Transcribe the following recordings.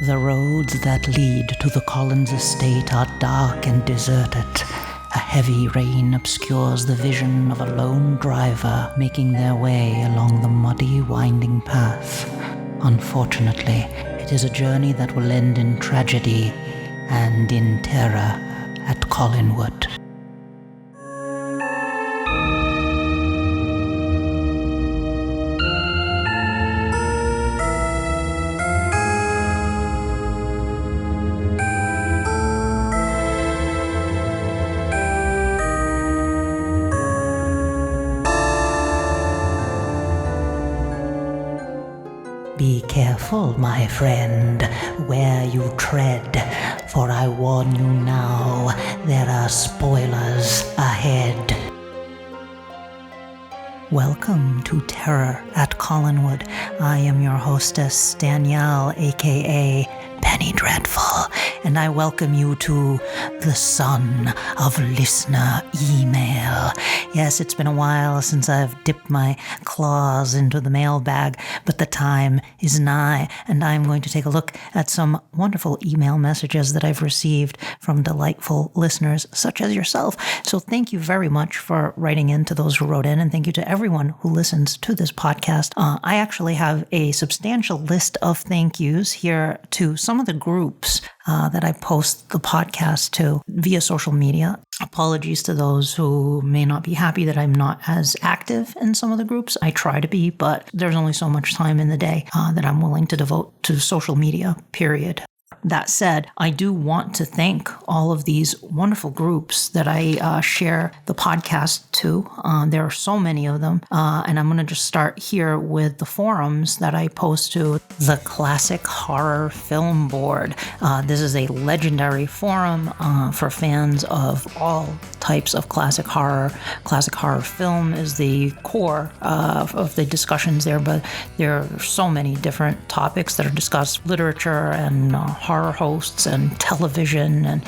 The roads that lead to the Collins estate are dark and deserted. A heavy rain obscures the vision of a lone driver making their way along the muddy, winding path. Unfortunately, it is a journey that will end in tragedy and in terror at Collinwood. Be careful, my friend, where you tread, for I warn you now, there are spoilers ahead. Welcome to Terror at Collinwood. I am your hostess, Danielle, aka Penny Dreadful, and I welcome you to the Son of Listener Email. Yes, it's been a while since I've dipped my claws into the mailbag, but the time is nigh, and I'm going to take a look at some wonderful email messages that I've received from delightful listeners such as yourself. So thank you very much for writing in to those who wrote in, and thank you to everyone who listens to this podcast. I actually have a substantial list of thank yous here to some of the groups that I post the podcast to via social media. Apologies to those who may not be happy that I'm not as active in some of the groups. I try to be, but there's only so much time in the day that I'm willing to devote to social media, period. That said, I do want to thank all of these wonderful groups that I share the podcast to. There are so many of them, and I'm going to just start here with the forums that I post to. The Classic Horror Film Board. This is a legendary forum for fans of all types of classic horror. Classic horror film is the core of the discussions there, but there are so many different topics that are discussed. Literature and horror hosts and television, and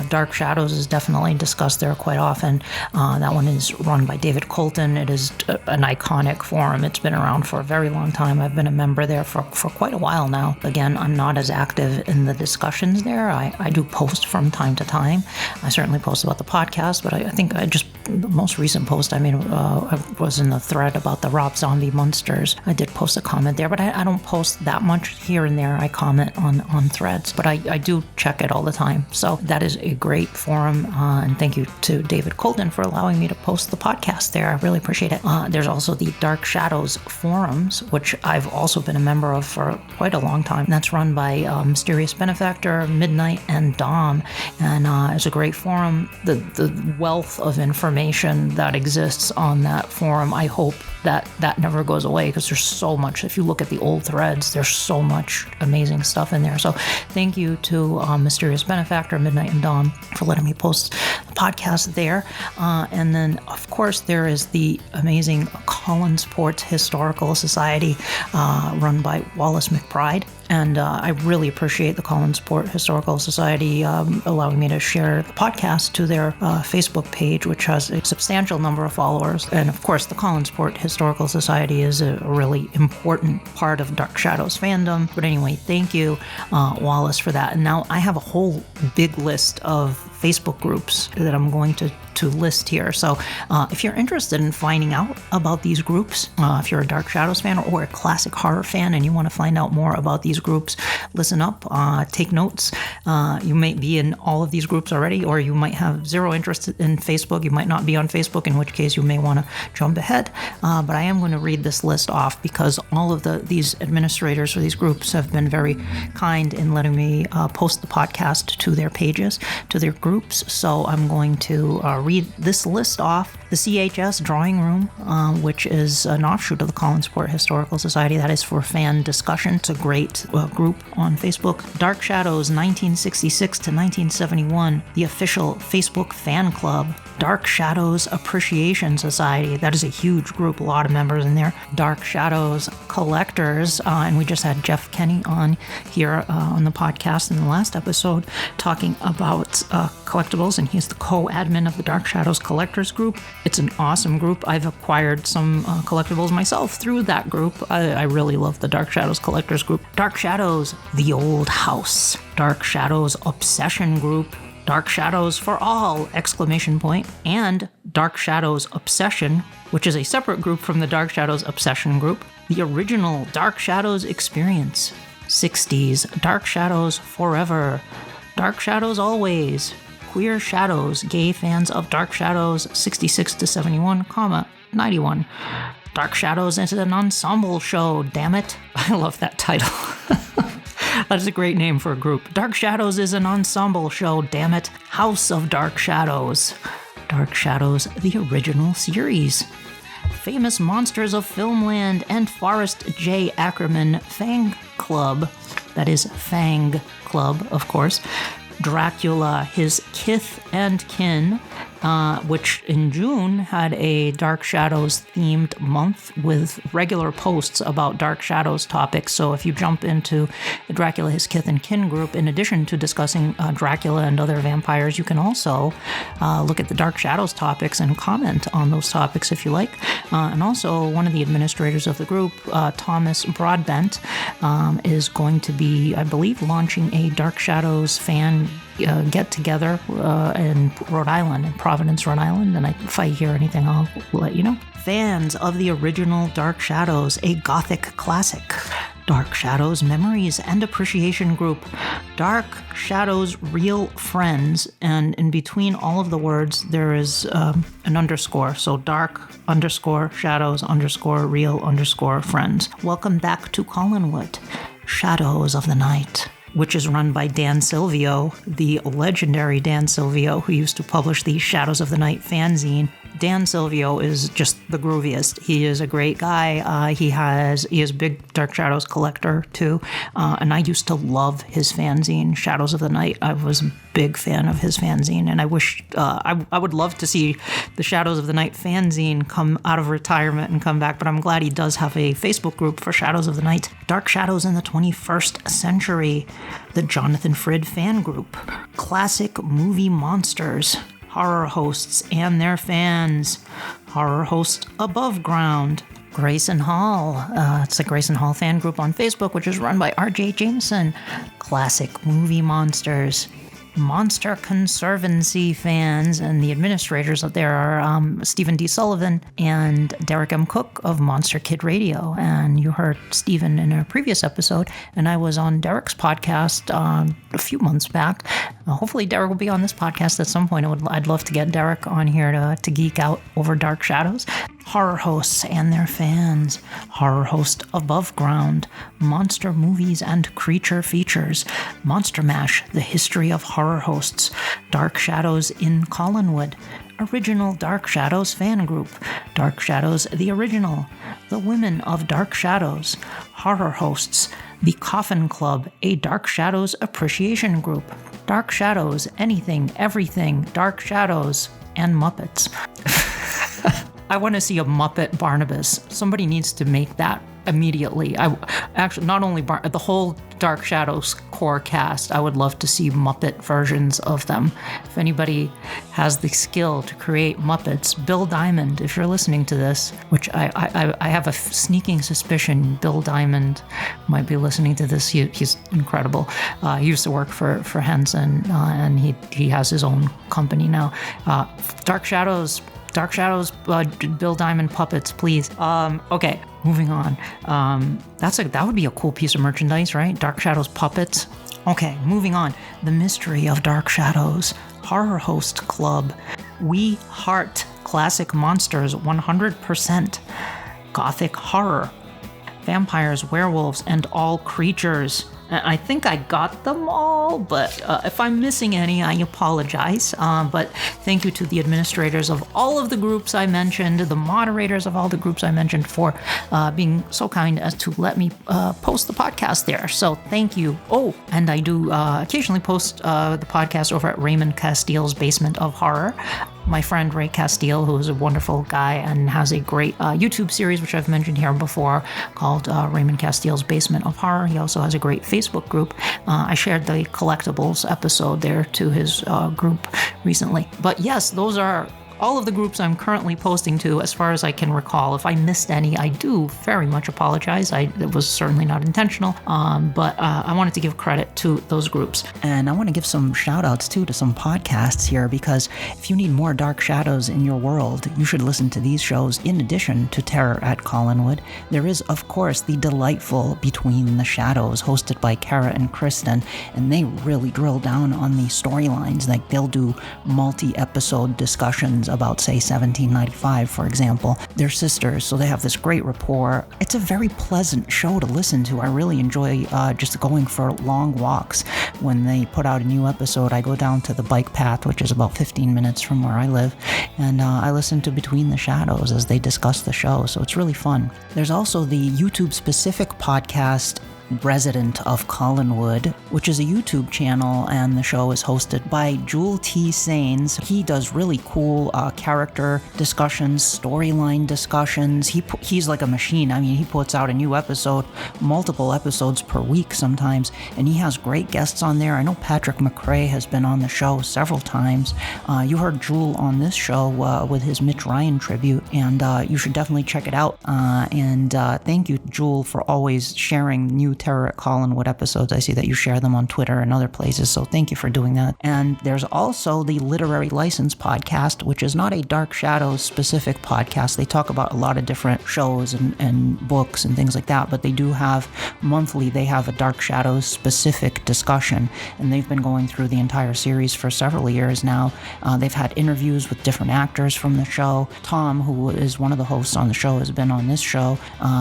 Dark Shadows is definitely discussed there quite often. That one is run by David Colton. It is an iconic forum. It's been around for a very long time. I've been a member there for quite a while now. Again, I'm not as active in the discussions there. I do post from time to time. I certainly post about the podcast, but I think the most recent post I made I was in the thread about the Rob Zombie monsters. I did post a comment there, but I don't post that much here and there. I comment on threads, but I do check it all the time. So that is a great forum, and thank you to David Colton for allowing me to post the podcast there. I really appreciate it. There's also the Dark Shadows forums, which I've also been a member of for quite a long time. That's run by Mysterious Benefactor, Midnight, and Dom, and it's a great forum. The wealth of information that exists on that forum, I hope that never goes away, because there's so much. If you look at the old threads, there's so much amazing stuff in there. So thank you to Mysterious Benefactor, Midnight, and Dawn for letting me post the podcast there. And then, of course, there is the amazing Collinsport Historical Society run by Wallace McBride. And I really appreciate the Collinsport Historical Society allowing me to share the podcast to their Facebook page, which has a substantial number of followers. And of course, the Collinsport Historical Society is a really important part of Dark Shadows fandom. But anyway, thank you, Wallace, for that. And now I have a whole big list of Facebook groups that I'm going to list here. So if you're interested in finding out about these groups, if you're a Dark Shadows fan or a classic horror fan and you want to find out more about these groups, listen up, take notes. You may be in all of these groups already, or you might have zero interest in Facebook. You might not be on Facebook, in which case you may want to jump ahead. But I am going to read this list off because all of these administrators for these groups have been very kind in letting me post the podcast to their pages, to their groups. So I'm going to read this list off. The CHS Drawing Room, which is an offshoot of the Collinsport Historical Society. That is for fan discussion. It's a great group on Facebook. Dark Shadows 1966 to 1971, the official Facebook fan club. Dark Shadows Appreciation Society. That is a huge group, a lot of members in there. Dark Shadows Collectors, and we just had Jeff Kenny on here on the podcast in the last episode talking about collectibles, and he's the co-admin of the Dark Dark Shadows Collectors group. It's an awesome group. I've acquired some collectibles myself through that group. I really love the Dark Shadows Collectors group. Dark Shadows, The Old House. Dark Shadows Obsession group. Dark Shadows for All! And Dark Shadows Obsession, which is a separate group from the Dark Shadows Obsession group. The original Dark Shadows Experience. 60s, Dark Shadows Forever. Dark Shadows Always. Queer Shadows, gay fans of Dark Shadows 66 to 71, 91. Dark Shadows is an ensemble show, damn it. I love that title. That's a great name for a group. Dark Shadows is an ensemble show, damn it. House of Dark Shadows. Dark Shadows, the original series. Famous Monsters of Filmland and Forrest J. Ackerman Fang Club. That is Fang Club, of course. Dracula, His Kith and Kin, which in June had a Dark Shadows themed month with regular posts about Dark Shadows topics. So if you jump into the Dracula, His Kith and Kin group, in addition to discussing Dracula and other vampires, you can also look at the Dark Shadows topics and comment on those topics if you like. And also, one of the administrators of the group, Thomas Broadbent, is going to be, I believe, launching a Dark Shadows fan get-together in Rhode Island, in Providence, Rhode Island, and if I hear anything, I'll let you know. Fans of the original Dark Shadows, a gothic classic. Dark Shadows Memories and Appreciation Group. Dark Shadows Real Friends, and in between all of the words, there is an underscore. So Dark _Shadows _Real _Friends. Welcome back to Collinwood. Shadows of the Night, which is run by Dan Silvio, the legendary Dan Silvio, who used to publish the Shadows of the Night fanzine. Dan Silvio is just the grooviest. He is a great guy. He is a big Dark Shadows collector too, and I used to love his fanzine, Shadows of the Night. I was a big fan of his fanzine, and I wish I would love to see the Shadows of the Night fanzine come out of retirement and come back. But I'm glad he does have a Facebook group for Shadows of the Night. Dark Shadows in the 21st Century, the Jonathan Frid fan group. Classic movie monsters. Horror hosts and their fans. Horror host Above Ground. Grayson Hall. It's the Grayson Hall fan group on Facebook, which is run by R.J. Jameson. Classic movie monsters. Monster Conservancy fans, and the administrators there are Stephen D. Sullivan and Derek M. Cook of Monster Kid Radio. And you heard Stephen in a previous episode, and I was on Derek's podcast a few months back. Hopefully Derek will be on this podcast at some point. I'd love to get Derek on here to geek out over Dark Shadows. Horror hosts and their fans. Horror host Above Ground. Monster movies and creature features. Monster Mash, the history of horror hosts. Dark Shadows in Collinwood. Original Dark Shadows fan group. Dark Shadows the original. The Women of Dark Shadows. Horror hosts. The Coffin Club, a Dark Shadows appreciation group. Dark Shadows, anything, everything, Dark Shadows, and Muppets. I want to see a Muppet Barnabas. Somebody needs to make that immediately. Actually, not only the whole Dark Shadows core cast, I would love to see Muppet versions of them. If anybody has the skill to create Muppets, Bill Diamond, if you're listening to this, which I have a sneaking suspicion Bill Diamond might be listening to this. He's incredible. He used to work for Henson, and he has his own company now. Dark Shadows, Bill Diamond puppets, please. Okay, moving on. That would be a cool piece of merchandise, right? Dark Shadows puppets. Okay, moving on. The Mystery of Dark Shadows. Horror Host Club. We Heart Classic Monsters 100%. Gothic Horror. Vampires, werewolves, and all creatures. I think I got them all, but if I'm missing any, I apologize. But thank you to the administrators of all of the groups I mentioned, the moderators of all the groups I mentioned, for being so kind as to let me post the podcast there. So thank you. Oh, and I do occasionally post the podcast over at Raymond Castile's Basement of Horror. my friend Ray Castile, who is a wonderful guy and has a great YouTube series, which I've mentioned here before, called Raymond Castile's Basement of Horror. He also has a great Facebook group. I shared the collectibles episode there to his group recently. But yes, those are all of the groups I'm currently posting to, as far as I can recall. If I missed any, I do very much apologize. It was certainly not intentional, but I wanted to give credit to those groups. And I want to give some shout outs too to some podcasts here, because if you need more dark shadows in your world, you should listen to these shows in addition to Terror at Collinwood. There is, of course, the delightful Between the Shadows, hosted by Kara and Kristen, and they really drill down on the storylines. Like, they'll do multi-episode discussions about, say, 1795, for example. They're sisters, so they have this great rapport. It's a very pleasant show to listen to. I really enjoy just going for long walks. When they put out a new episode, I go down to the bike path, which is about 15 minutes from where I live, and I listen to Between the Shadows as they discuss the show, so it's really fun. There's also the YouTube-specific podcast Resident of Collinwood, which is a YouTube channel, and the show is hosted by Jewel T. Sains. He does really cool character discussions, storyline discussions. He's like a machine. I mean, he puts out a new episode, multiple episodes per week sometimes, and he has great guests on there. I know Patrick McRae has been on the show several times. You heard Jewel on this show with his Mitch Ryan tribute, and you should definitely check it out. And thank you, Jewel, for always sharing new Terror at Collinwood episodes. I see that you share them on Twitter and other places, so thank you for doing that. And there's also the Literary License podcast, which is not a Dark Shadows specific podcast. They talk about a lot of different shows and books and things like that, but they do have monthly, they have a Dark Shadows specific discussion, and they've been going through the entire series for several years now. They've had interviews with different actors from the show. Tom, who is one of the hosts on the show, has been on this show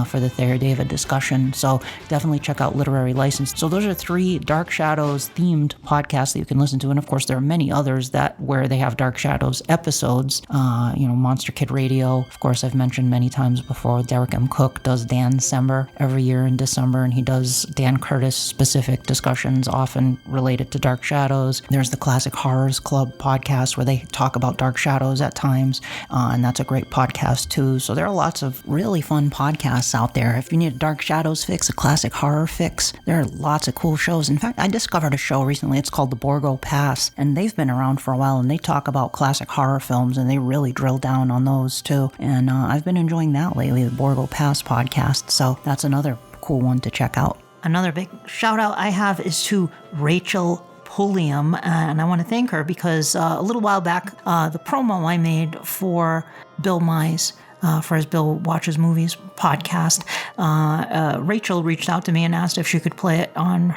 for the Thayer David discussion, so definitely check out Literary License. So those are 3 Dark Shadows themed podcasts that you can listen to, and of course there are many others where they have Dark Shadows episodes. Monster Kid Radio, of course, I've mentioned many times before. Derek M. Cook does Dan December every year in December, and he does Dan Curtis specific discussions, often related to Dark Shadows. There's the Classic Horrors Club podcast, where they talk about Dark Shadows at times, and that's a great podcast too. So there are lots of really fun podcasts out there. If you need a Dark Shadows fix, a classic horror fix, there are lots of cool shows. In fact, I discovered a show recently. It's called the Borgo Pass, and they've been around for a while, and they talk about classic horror films, and they really drill down on those too. And I've been enjoying that lately, the Borgo Pass podcast. So that's another cool one to check out. Another big shout out I have is to Rachel Pulliam, and I want to thank her because a little while back, the promo I made for Bill Mize, for his Bill Watches Movies podcast, Rachel reached out to me and asked if she could play it on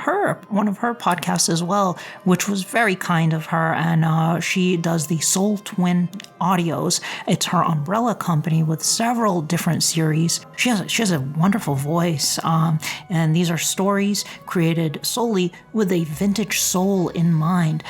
one of her podcasts as well, which was very kind of her. And she does the Soul Twin Audios. It's her umbrella company with several different series. She has a wonderful voice, and these are stories created solely with a vintage soul in mind.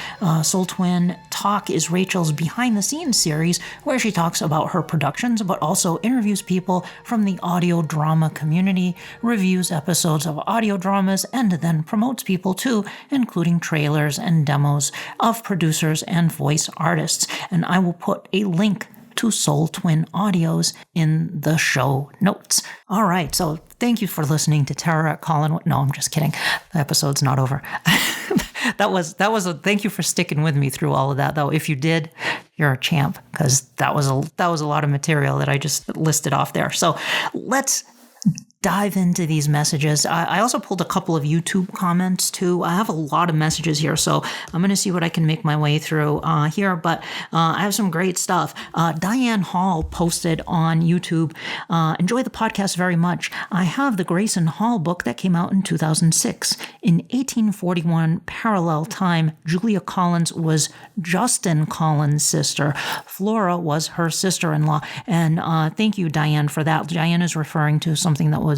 Soul Twin Talk is Rachel's behind-the-scenes series, where she talks about her productions, but also interviews people from the audio drama community, reviews episodes of audio dramas, and then promotes people too, including trailers and demos of producers and voice artists. And I will put a link to Soul Twin Audios in the show notes. All right, so thank you for listening to Terror at Collinwood. No, I'm just kidding. The episode's not over. That was a thank you for sticking with me through all of that, though. If you did, you're a champ, because that was a lot of material that I just listed off there. So let's dive into these messages. I also pulled a couple of YouTube comments too. I have a lot of messages here, so I'm going to see what I can make my way through here, but I have some great stuff. Diane Hall posted on YouTube, enjoy the podcast very much. I have the Grayson Hall book that came out in 2006. In 1841 parallel time, Julia Collins was Justin Collins' sister. Flora was her sister-in-law, and thank you, Diane, for that. Diane is referring to something that was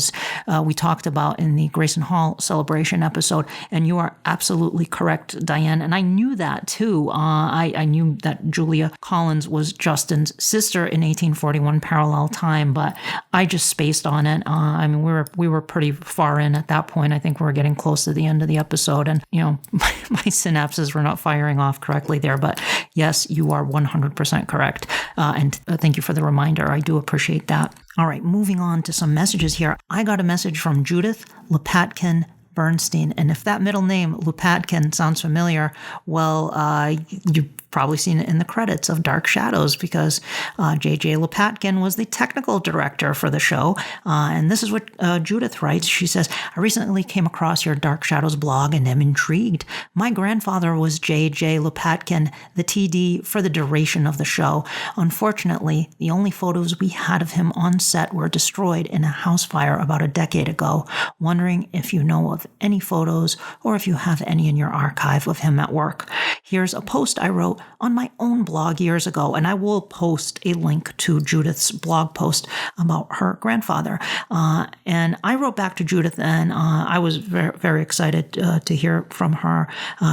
we talked about in the Grayson Hall celebration episode, and you are absolutely correct, Diane. And I knew that too. I knew that Julia Collins was Justin's sister in 1841 parallel time, but I just spaced on it. I mean, we were pretty far in at that point. I think we were getting close to the end of the episode, and my synapses were not firing off correctly there. But Yes, you are 100% correct. And thank you for the reminder. I do appreciate that. All right, moving on to some messages here. I got a message from Judith Lopatkin Bernstein. And if that middle name, Lopatkin, sounds familiar, well, you've probably seen it in the credits of Dark Shadows, because J.J. Lopatkin was the technical director for the show. And this is what Judith writes. She says, I recently came across your Dark Shadows blog and am intrigued. My grandfather was J.J. Lopatkin, the TD for the duration of the show. Unfortunately, the only photos we had of him on set were destroyed in a house fire about a decade ago. Wondering if you know of any photos or if you have any in your archive of him at work. Here's a post I wrote on my own blog years ago, and I will post a link to Judith's blog post about her grandfather. And I wrote back to Judith, and I was very, very excited to hear from her,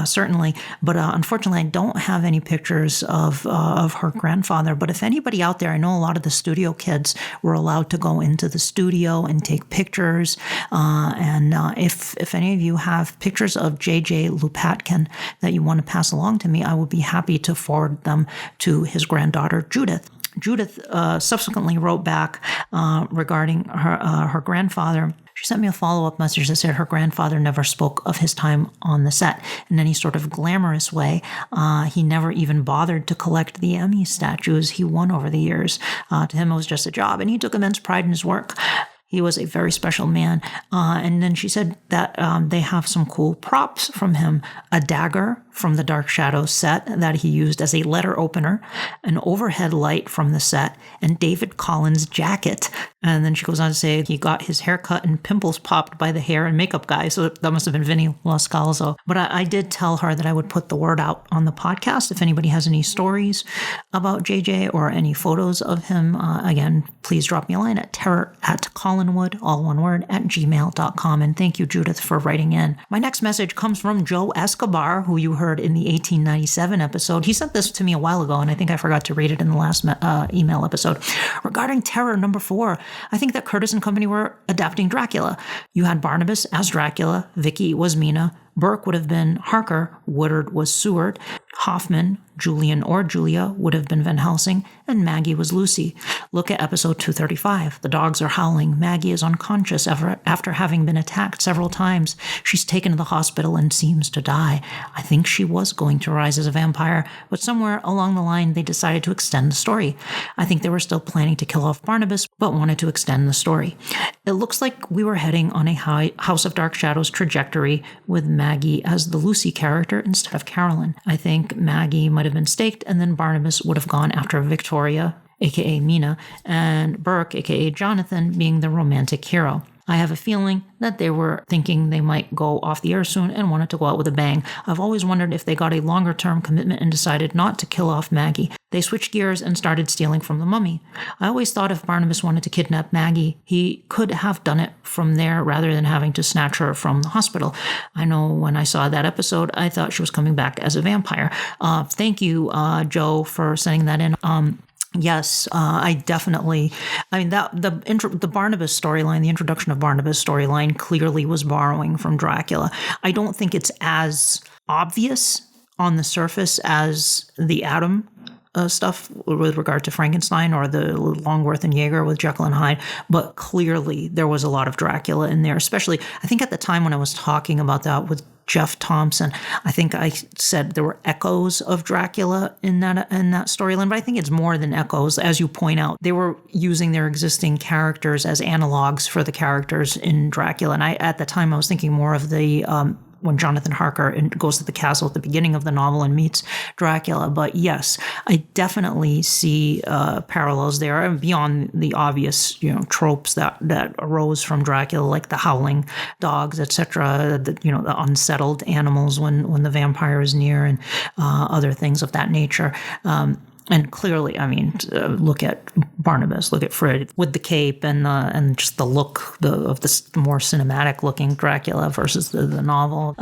certainly. But unfortunately, I don't have any pictures of her grandfather. But if anybody out there, I know a lot of the studio kids were allowed to go into the studio and take pictures. And if any of you have pictures of J.J. Lopatkin that you want to pass along to me, I would be happy to forward them to his granddaughter, Judith. Judith subsequently wrote back regarding her grandfather. She sent me a follow-up message that said her grandfather never spoke of his time on the set in any sort of glamorous way. He never even bothered to collect the Emmy statues he won over the years. To him, it was just a job, and he took immense pride in his work. He was a very special man. And then she said that they have some cool props from him. A dagger from the Dark Shadows set that he used as a letter opener, an overhead light from the set, and David Collins' jacket. And then she goes on to say he got his hair cut and pimples popped by the hair and makeup guy. So that must have been Vinny Loscalzo. But I did tell her that I would put the word out on the podcast. If anybody has any stories about JJ or any photos of him, again, please drop me a line at terror@Collinwood, all one word, @gmail.com. And thank you, Judith, for writing in. My next message comes from Joe Escobar, who you heard in the 1897 episode. He sent this to me a while ago, and I think I forgot to read it in the last email episode. Regarding Terror number 4, I think that Curtis and company were adapting Dracula. You had Barnabas as Dracula, Vicky was Mina, Burke would have been Harker, Woodard was Seward, Hoffman, Julian or Julia would have been Van Helsing, and Maggie was Lucy. Look at episode 235. The dogs are howling. Maggie is unconscious after having been attacked several times. She's taken to the hospital and seems to die. I think she was going to rise as a vampire, but somewhere along the line they decided to extend the story. I think they were still planning to kill off Barnabas, but wanted to extend the story. It looks like we were heading on a House of Dark Shadows trajectory with Maggie as the Lucy character instead of Carolyn. I think Maggie might have been staked, and then Barnabas would have gone after Victoria, aka Mina, and Burke, aka Jonathan, being the romantic hero. I have a feeling that they were thinking they might go off the air soon and wanted to go out with a bang. I've always wondered if they got a longer-term commitment and decided not to kill off Maggie. They switched gears and started stealing from the mummy. I always thought if Barnabas wanted to kidnap Maggie, he could have done it from there rather than having to snatch her from the hospital. I know when I saw that episode, I thought she was coming back as a vampire. Thank you, Joe, for sending that in. Yes, I definitely. I mean, the Barnabas storyline, the introduction of Barnabas storyline, clearly was borrowing from Dracula. I don't think it's as obvious on the surface as the Adam stuff with regard to Frankenstein or the Longworth and Jaeger with Jekyll and Hyde, but clearly there was a lot of Dracula in there, especially, I think at the time when I was talking about that with Jeff Thompson, I think I said there were echoes of Dracula in that storyline, but I think it's more than echoes. As you point out, they were using their existing characters as analogs for the characters in Dracula. And at the time, I was thinking more of the when Jonathan Harker goes to the castle at the beginning of the novel and meets Dracula. But yes, I definitely see parallels there beyond the obvious, tropes that arose from Dracula, like the howling dogs, etc. The unsettled animals when the vampire is near, and other things of that nature. And clearly, I mean, look at Barnabas, look at Fred with the cape and just the look of this more cinematic looking Dracula versus the novel.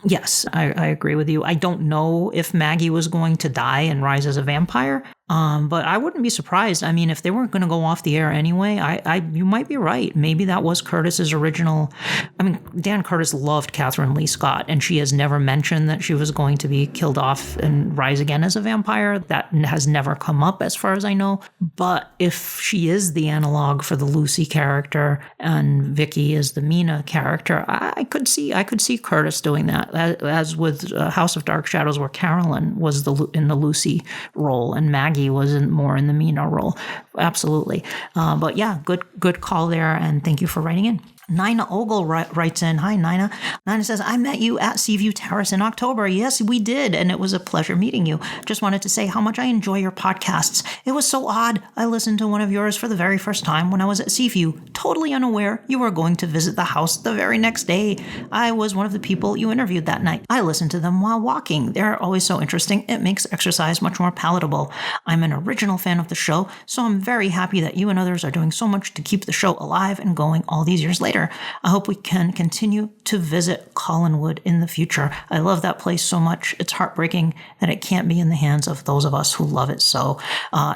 Yes, I agree with you. I don't know if Maggie was going to die and rise as a vampire. But I wouldn't be surprised. I mean, if they weren't going to go off the air anyway, you might be right. Maybe that was Curtis's original. I mean, Dan Curtis loved Catherine Lee Scott, and she has never mentioned that she was going to be killed off and rise again as a vampire. That has never come up as far as I know. But if she is the analog for the Lucy character and Vicky is the Mina character, I could see Curtis doing that, as with House of Dark Shadows, where Carolyn was in the Lucy role and Maggie wasn't more in the Mina role. Absolutely. But yeah, good call there, and thank you for writing in. Nina Ogle writes in. Hi, Nina. Nina says, I met you at Seaview Terrace in October. Yes, we did, and it was a pleasure meeting you. Just wanted to say how much I enjoy your podcasts. It was so odd. I listened to one of yours for the very first time when I was at Seaview, totally unaware you were going to visit the house the very next day. I was one of the people you interviewed that night. I listened to them while walking. They're always so interesting. It makes exercise much more palatable. I'm an original fan of the show, so I'm very happy that you and others are doing so much to keep the show alive and going all these years later. I hope we can continue to visit Collinwood in the future. I love that place so much. It's heartbreaking that it can't be in the hands of those of us who love it. So,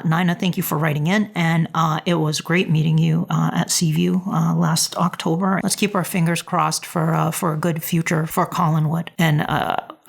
Nina, thank you for writing in. And it was great meeting you at Seaview last October. Let's keep our fingers crossed for a good future for Collinwood. And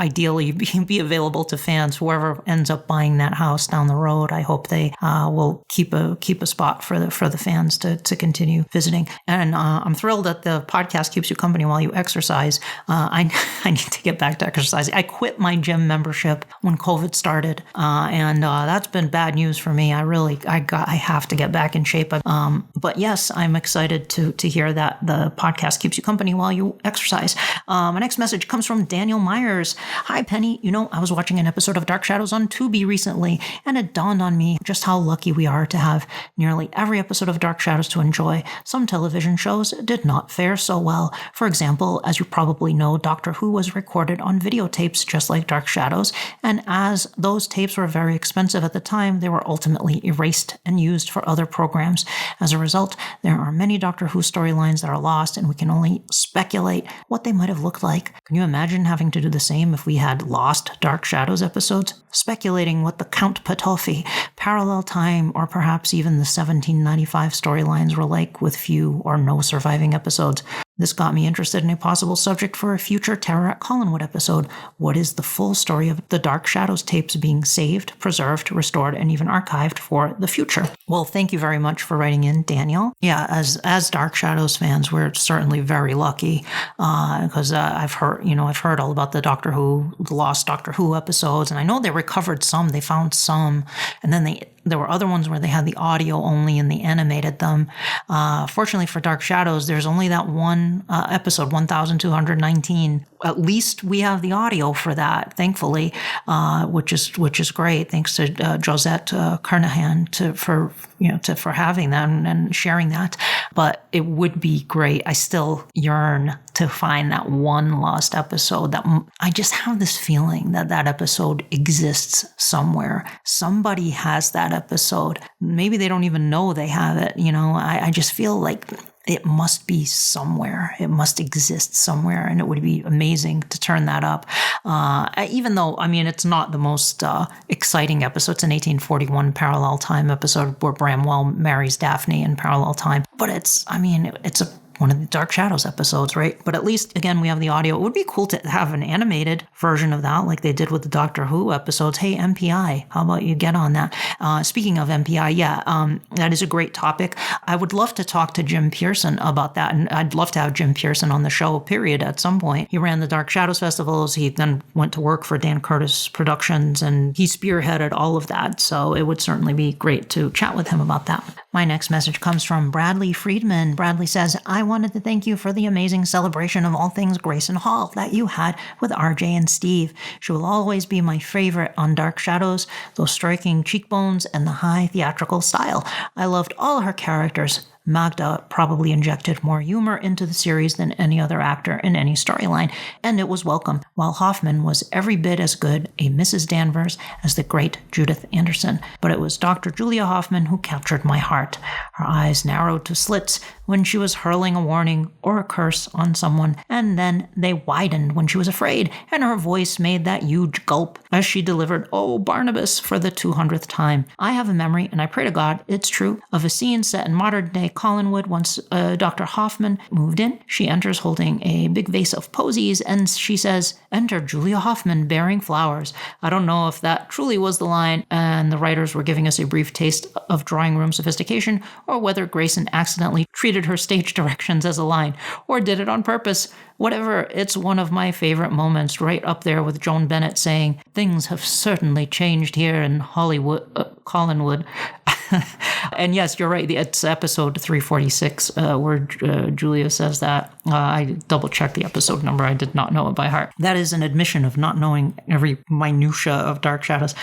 ideally be available to fans. Whoever ends up buying that house down the road, I hope they will keep a spot for the fans to continue visiting. And I'm thrilled that the podcast keeps you company while you exercise. I need to get back to exercising. I quit my gym membership when COVID started, and that's been bad news for me. I have to get back in shape. But yes, I'm excited to hear that the podcast keeps you company while you exercise. My next message comes from Daniel Myers. Hi, Penny. I was watching an episode of Dark Shadows on Tubi recently, and it dawned on me just how lucky we are to have nearly every episode of Dark Shadows to enjoy. Some television shows did not fare so well. For example, as you probably know, Doctor Who was recorded on videotapes just like Dark Shadows, and as those tapes were very expensive at the time, they were ultimately erased and used for other programs. As a result, there are many Doctor Who storylines that are lost, and we can only speculate what they might have looked like. Can you imagine having to do the same if we had lost Dark Shadows episodes? Speculating what the Count Patolfi, Parallel Time, or perhaps even the 1795 storylines were like with few or no surviving episodes. This got me interested in a possible subject for a future Terror at Collinwood episode. What is the full story of the Dark Shadows tapes being saved, preserved, restored, and even archived for the future? Well, thank you very much for writing in, Daniel. Yeah, as Dark Shadows fans, we're certainly very lucky because I've heard all about the lost Doctor Who episodes, and I know they recovered some. They found some, and then there were other ones where they had the audio only and they animated them. Fortunately for Dark Shadows, there's only that one episode, 1219. At least we have the audio for that, thankfully, which is great. Thanks to Josette Carnahan for having that and sharing that. But it would be great. I still yearn to find that one lost episode. That I just have this feeling that episode exists somewhere. Somebody has that episode. Maybe they don't even know they have it. I just feel like it must be somewhere. It must exist somewhere, and it would be amazing to turn that up. Even though, it's not the most exciting episode. It's an 1841 Parallel Time episode where Bramwell marries Daphne in Parallel Time. But it's one of the Dark Shadows episodes, right? But at least, again, we have the audio. It would be cool to have an animated version of that like they did with the Doctor Who episodes. Hey, MPI, how about you get on that? Speaking of MPI, that is a great topic. I would love to talk to Jim Pearson about that, and I'd love to have Jim Pearson on the show, period, at some point. He ran the Dark Shadows festivals. He then went to work for Dan Curtis Productions, and he spearheaded all of that, so it would certainly be great to chat with him about that. My next message comes from Bradley Friedman. Bradley says, I wanted to thank you for the amazing celebration of all things Grayson Hall that you had with RJ and Steve. She will always be my favorite on Dark Shadows, those striking cheekbones and the high theatrical style. I loved all her characters. Magda probably injected more humor into the series than any other actor in any storyline, and it was welcome, while Hoffman was every bit as good a Mrs. Danvers as the great Judith Anderson. But it was Dr. Julia Hoffman who captured my heart. Her eyes narrowed to slits when she was hurling a warning or a curse on someone, and then they widened when she was afraid, and her voice made that huge gulp as she delivered, "Oh, Barnabas," for the 200th time. I have a memory, and I pray to God it's true, of a scene set in modern-day Collinwood once Dr. Hoffman moved in. She enters holding a big vase of posies, and she says, "Enter Julia Hoffman bearing flowers." I don't know if that truly was the line, and the writers were giving us a brief taste of drawing room sophistication, or whether Grayson accidentally treated her stage directions as a line, or did it on purpose. Whatever, it's one of my favorite moments, right up there with Joan Bennett saying, "Things have certainly changed here in Collinwood." And yes, you're right. It's episode 346 where Julia says that. I double-checked the episode number. I did not know it by heart. That is an admission of not knowing every minutia of Dark Shadows.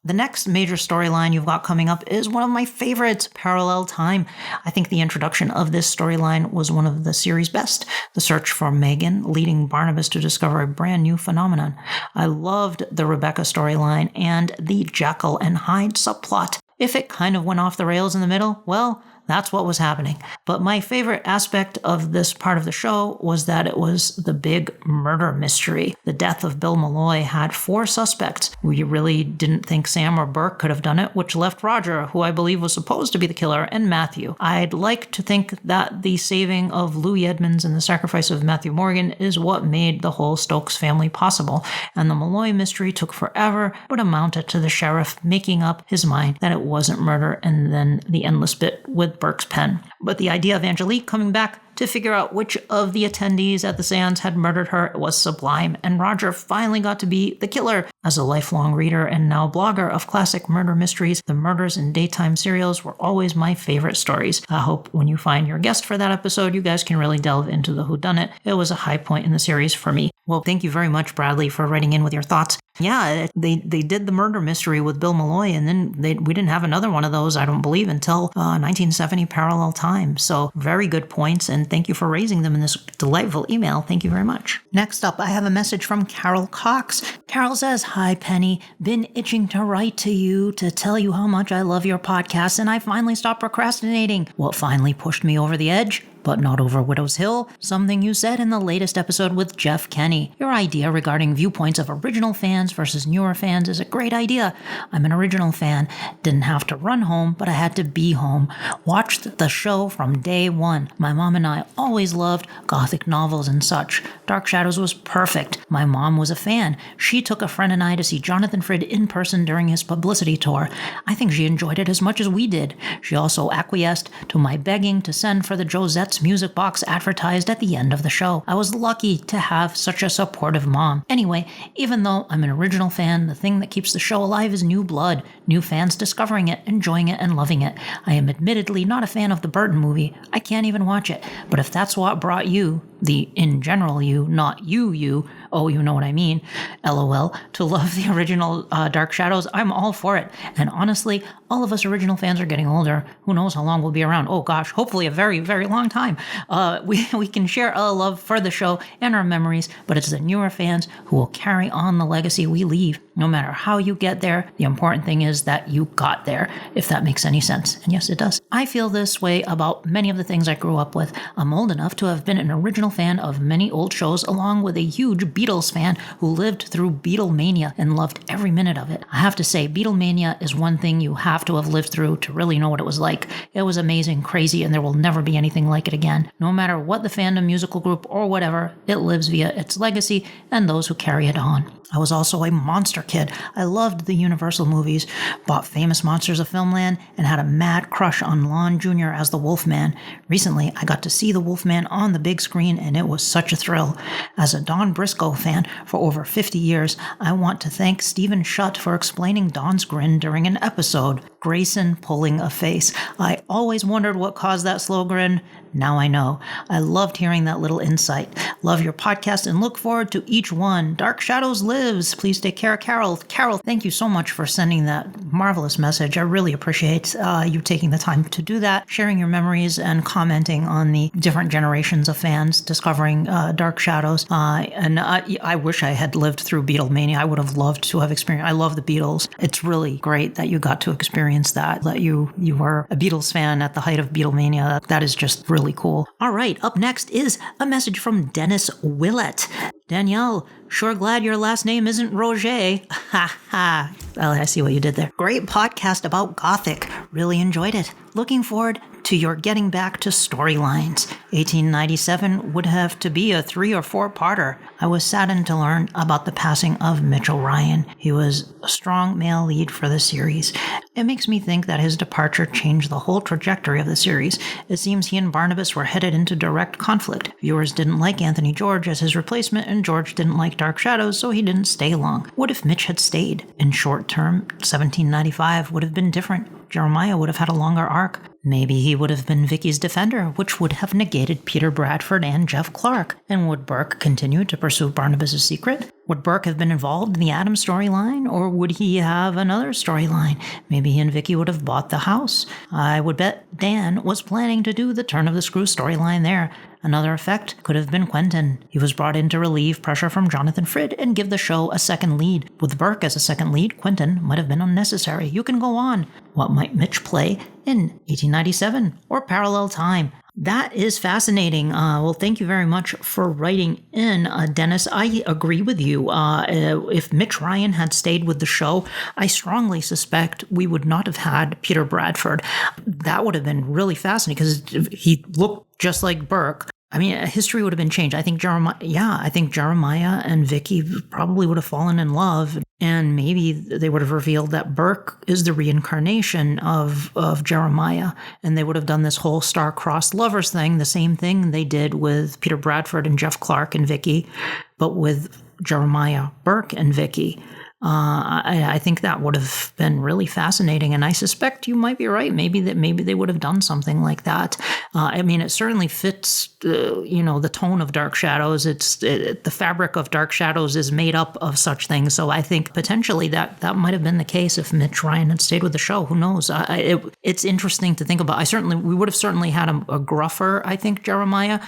The next major storyline you've got coming up is one of my favorites, Parallel Time. I think the introduction of this storyline was one of the series' best. The search for Megan, leading Barnabas to discover a brand new phenomenon. I loved the Rebecca storyline and the Jekyll and Hyde subplot. If it kind of went off the rails in the middle, well, that's what was happening. But my favorite aspect of this part of the show was that it was the big murder mystery. The death of Bill Malloy had 4 suspects. We really didn't think Sam or Burke could have done it, which left Roger, who I believe was supposed to be the killer, and Matthew. I'd like to think that the saving of Louis Edmonds and the sacrifice of Matthew Morgan is what made the whole Stokes family possible. And the Malloy mystery took forever, but amounted to the sheriff making up his mind that it wasn't murder, and then the endless bit with Burke's pen. But the idea of Angelique coming back to figure out which of the attendees at the seance had murdered her was sublime, and Roger finally got to be the killer. As a lifelong reader and now blogger of classic murder mysteries, the murders in daytime serials were always my favorite stories. I hope when you find your guest for that episode, you guys can really delve into the whodunit. It was a high point in the series for me. Well, thank you very much, Bradley, for writing in with your thoughts. Yeah, they did the murder mystery with Bill Malloy, and then we didn't have another one of those, I don't believe, until 1970 Parallel Time. So very good points, and thank you for raising them in this delightful email. Thank you very much. Next up, I have a message from Carol Cox. Carol says, "Hi, Penny. Been itching to write to you to tell you how much I love your podcast, and I finally stopped procrastinating. What finally pushed me over the edge? But not over Widow's Hill, something you said in the latest episode with Jeff Kenny. Your idea regarding viewpoints of original fans versus newer fans is a great idea. I'm an original fan. Didn't have to run home, but I had to be home. Watched the show from day one. My mom and I always loved Gothic novels and such. Dark Shadows was perfect. My mom was a fan. She took a friend and I to see Jonathan Frid in person during his publicity tour. I think she enjoyed it as much as we did. She also acquiesced to my begging to send for the Josette's music box advertised at the end of the show. I was lucky to have such a supportive mom. Anyway, even though I'm an original fan, the thing that keeps the show alive is new blood, new fans discovering it, enjoying it, and loving it. I am admittedly not a fan of the Burton movie. I can't even watch it. But if that's what brought you, the in general you, not you, oh, you know what I mean, LOL, to love the original Dark Shadows, I'm all for it. And honestly, all of us original fans are getting older. Who knows how long we'll be around? Oh gosh, hopefully a very, very long time. We can share a love for the show and our memories, but it's the newer fans who will carry on the legacy we leave. No matter how you get there, the important thing is that you got there, if that makes any sense. And yes, it does. I feel this way about many of the things I grew up with. I'm old enough to have been an original fan of many old shows, along with a huge Beatles fan who lived through Beatlemania and loved every minute of it. I have to say, Beatlemania is one thing you have to have lived through to really know what it was like. It was amazing, crazy, and there will never be anything like it again. No matter what the fandom, musical group, or whatever, it lives via its legacy and those who carry it on. I was also a monster kid. I loved the Universal movies, bought Famous Monsters of Filmland, and had a mad crush on Lon Jr. as the Wolfman. Recently, I got to see the Wolfman on the big screen, and it was such a thrill. As a Don Briscoe fan for over 50 years, I want to thank Stephen Schutt for explaining Don's grin during an episode. Grayson pulling a face. I always wondered what caused that slow grin. Now I know. I loved hearing that little insight. Love your podcast and look forward to each one. Dark Shadows lives. Please take care, Carol. Carol, thank you so much for sending that marvelous message. I really appreciate you taking the time to do that, sharing your memories and commenting on the different generations of fans discovering Dark Shadows. And I wish I had lived through Beatlemania. I would have loved to have experienced. I love the Beatles. It's really great that you got to experience that you were a Beatles fan at the height of Beatlemania. That is just really cool. All right, up next is a message from Dennis Willett. Danielle, sure glad your last name isn't Roger. Ha ha. Well, I see what you did there. Great podcast about Gothic. Really enjoyed it. Looking forward to your getting back to storylines. 1897 would have to be a 3 or 4-parter. I was saddened to learn about the passing of Mitchell Ryan. He was a strong male lead for the series. It makes me think that his departure changed the whole trajectory of the series. It seems he and Barnabas were headed into direct conflict. Viewers didn't like Anthony George as his replacement, and George didn't like Dark Shadows, so he didn't stay long. What if Mitch had stayed? In short term, 1795 would have been different. Jeremiah would have had a longer arc. Maybe he would have been Vicky's defender, which would have negated Peter Bradford and Jeff Clark. And would Burke continue to pursue Barnabas' secret? Would Burke have been involved in the Adams storyline, or would he have another storyline? Maybe he and Vicky would have bought the house. I would bet Dan was planning to do the Turn of the Screw storyline there. Another effect could have been Quentin. He was brought in to relieve pressure from Jonathan Frid and give the show a second lead. With Burke as a second lead, Quentin might have been unnecessary. You can go on. What might Mitch play in 1897 or parallel time? That is fascinating. Well, thank you very much for writing in, Dennis. I agree with you. If Mitch Ryan had stayed with the show, I strongly suspect we would not have had Peter Bradford. That would have been really fascinating because he looked just like Burke. I mean, history would have been changed. I think Jeremiah and Vicky probably would have fallen in love, and maybe they would have revealed that Burke is the reincarnation of Jeremiah, and they would have done this whole star-crossed lovers thing, the same thing they did with Peter Bradford and Jeff Clark and Vicky, but with Jeremiah, Burke, and Vicky. I think that would have been really fascinating, and I suspect you might be right. Maybe they would have done something like that. I mean, it certainly fits, the tone of Dark Shadows. The fabric of Dark Shadows is made up of such things. So I think potentially that might have been the case if Mitch Ryan had stayed with the show. Who knows? It's interesting to think about. We would have certainly had a gruffer, I think, Jeremiah,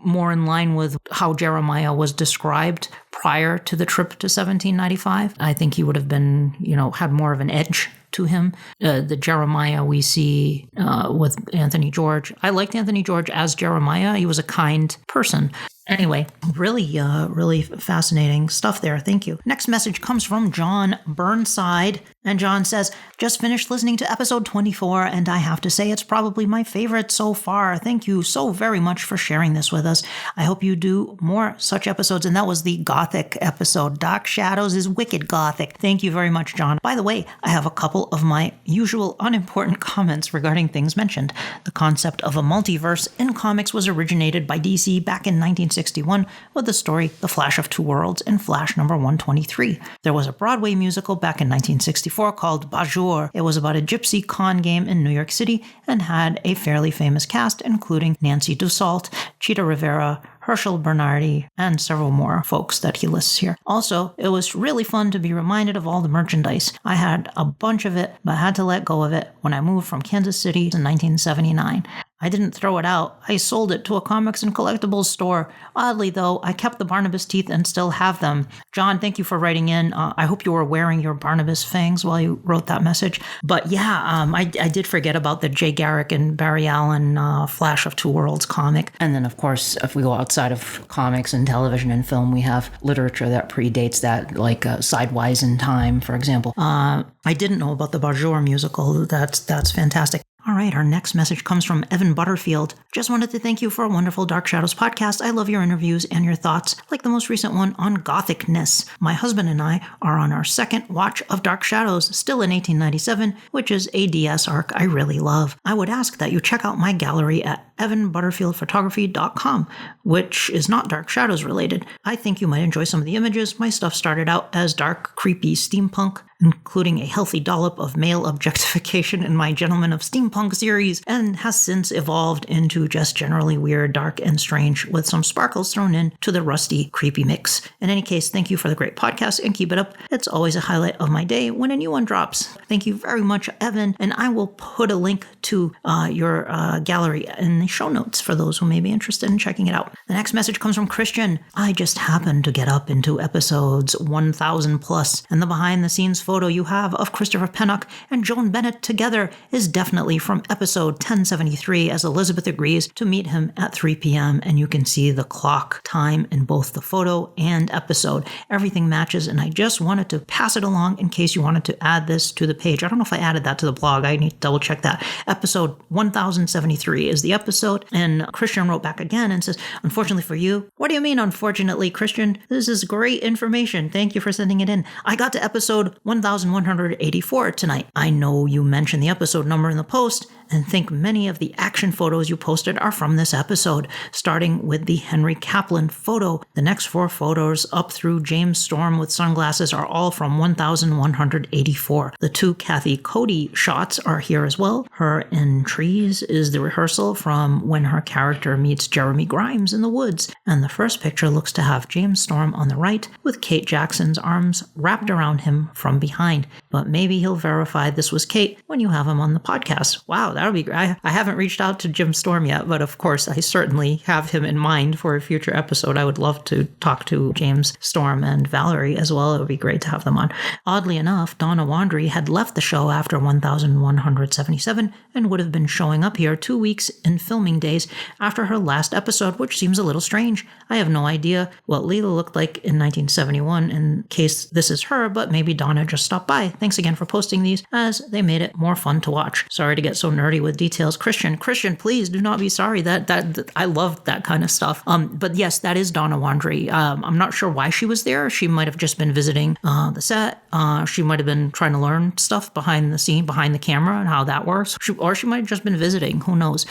more in line with how Jeremiah was described prior to the trip to 1795. I think he would have been, had more of an edge to him. The Jeremiah we see with Anthony George. I liked Anthony George as Jeremiah. He was a kind person. Anyway, really fascinating stuff there. Thank you. Next message comes from John Burnside. And John says, just finished listening to episode 24, and I have to say it's probably my favorite so far. Thank you so very much for sharing this with us. I hope you do more such episodes. And that was the Gothic episode. Dark Shadows is wicked Gothic. Thank you very much, John. By the way, I have a couple of my usual unimportant comments regarding things mentioned. The concept of a multiverse in comics was originated by DC back in 1961 with the story The Flash of Two Worlds in Flash number 123. There was a Broadway musical back in 1964 called Bajor. It was about a gypsy con game in New York City and had a fairly famous cast, including Nancy Dussault, Cheetah Rivera, Herschel Bernardi, and several more folks that he lists here. Also, it was really fun to be reminded of all the merchandise. I had a bunch of it, but had to let go of it when I moved from Kansas City in 1979. I didn't throw it out. I sold it to a comics and collectibles store. Oddly, though, I kept the Barnabas teeth and still have them. John, thank you for writing in. I hope you were wearing your Barnabas fangs while you wrote that message. But yeah, I did forget about the Jay Garrick and Barry Allen Flash of Two Worlds comic. And then, of course, if we go outside of comics and television and film, we have literature that predates that, like Sidewise in Time, for example. I didn't know about the Bajor musical. That's fantastic. All right, our next message comes from Evan Butterfield. Just wanted to thank you for a wonderful Dark Shadows podcast. I love your interviews and your thoughts, like the most recent one on Gothicness. My husband and I are on our second watch of Dark Shadows, still in 1897, which is a DS arc I really love. I would ask that you check out my gallery at evanbutterfieldphotography.com, which is not Dark Shadows related. I think you might enjoy some of the images. My stuff started out as dark, creepy steampunk, including a healthy dollop of male objectification in my Gentlemen of Steampunk series, and has since evolved into just generally weird, dark, and strange with some sparkles thrown in to the rusty, creepy mix. In any case, thank you for the great podcast and keep it up. It's always a highlight of my day when a new one drops. Thank you very much, Evan, and I will put a link to your gallery in the show notes for those who may be interested in checking it out. The next message comes from Christian. I just happened to get up into episodes 1000 plus, and the behind-the-scenes photo you have of Christopher Pennock and Joan Bennett together is definitely from episode 1073, as Elizabeth agrees to meet him at 3 p.m., and you can see the clock time in both the photo and episode. Everything matches, and I just wanted to pass it along in case you wanted to add this to the page. I don't know if I added that to the blog. I need to double check that. Episode 1073 is the episode, and Christian wrote back again and says, unfortunately for you. What do you mean, unfortunately, Christian? This is great information. Thank you for sending it in. I got to episode 1184 tonight. I know you mentioned the episode number in the post, and think many of the action photos you posted are from this episode, starting with the Henry Kaplan photo. The next 4 photos up through James Storm with sunglasses are all from 1184. The 2 Kathy Cody shots are here as well. Her in trees is the rehearsal from when her character meets Jeremy Grimes in the woods, and the first picture looks to have James Storm on the right with Kate Jackson's arms wrapped around him from behind. But maybe he'll verify this was Kate when you have him on the podcast. Wow, that would be great. I haven't reached out to Jim Storm yet, but of course I certainly have him in mind for a future episode. I would love to talk to James Storm and Valerie as well. It would be great to have them on. Oddly enough, Donna Wandry had left the show after 1177 and would have been showing up here 2 weeks in filming days after her last episode, which seems a little strange. I have no idea what Leela looked like in 1971 in case this is her, but maybe Donna just stopped by. Thanks again for posting these, as they made it more fun to watch. Sorry to get so nerdy with details. Christian, please do not be sorry. That I love that kind of stuff. But yes, that is Donna Wandry. I'm not sure why she was there. She might have just been visiting the set. She might have been trying to learn stuff behind the scene, behind the camera, and how that works. Or she might have just been visiting. Who knows?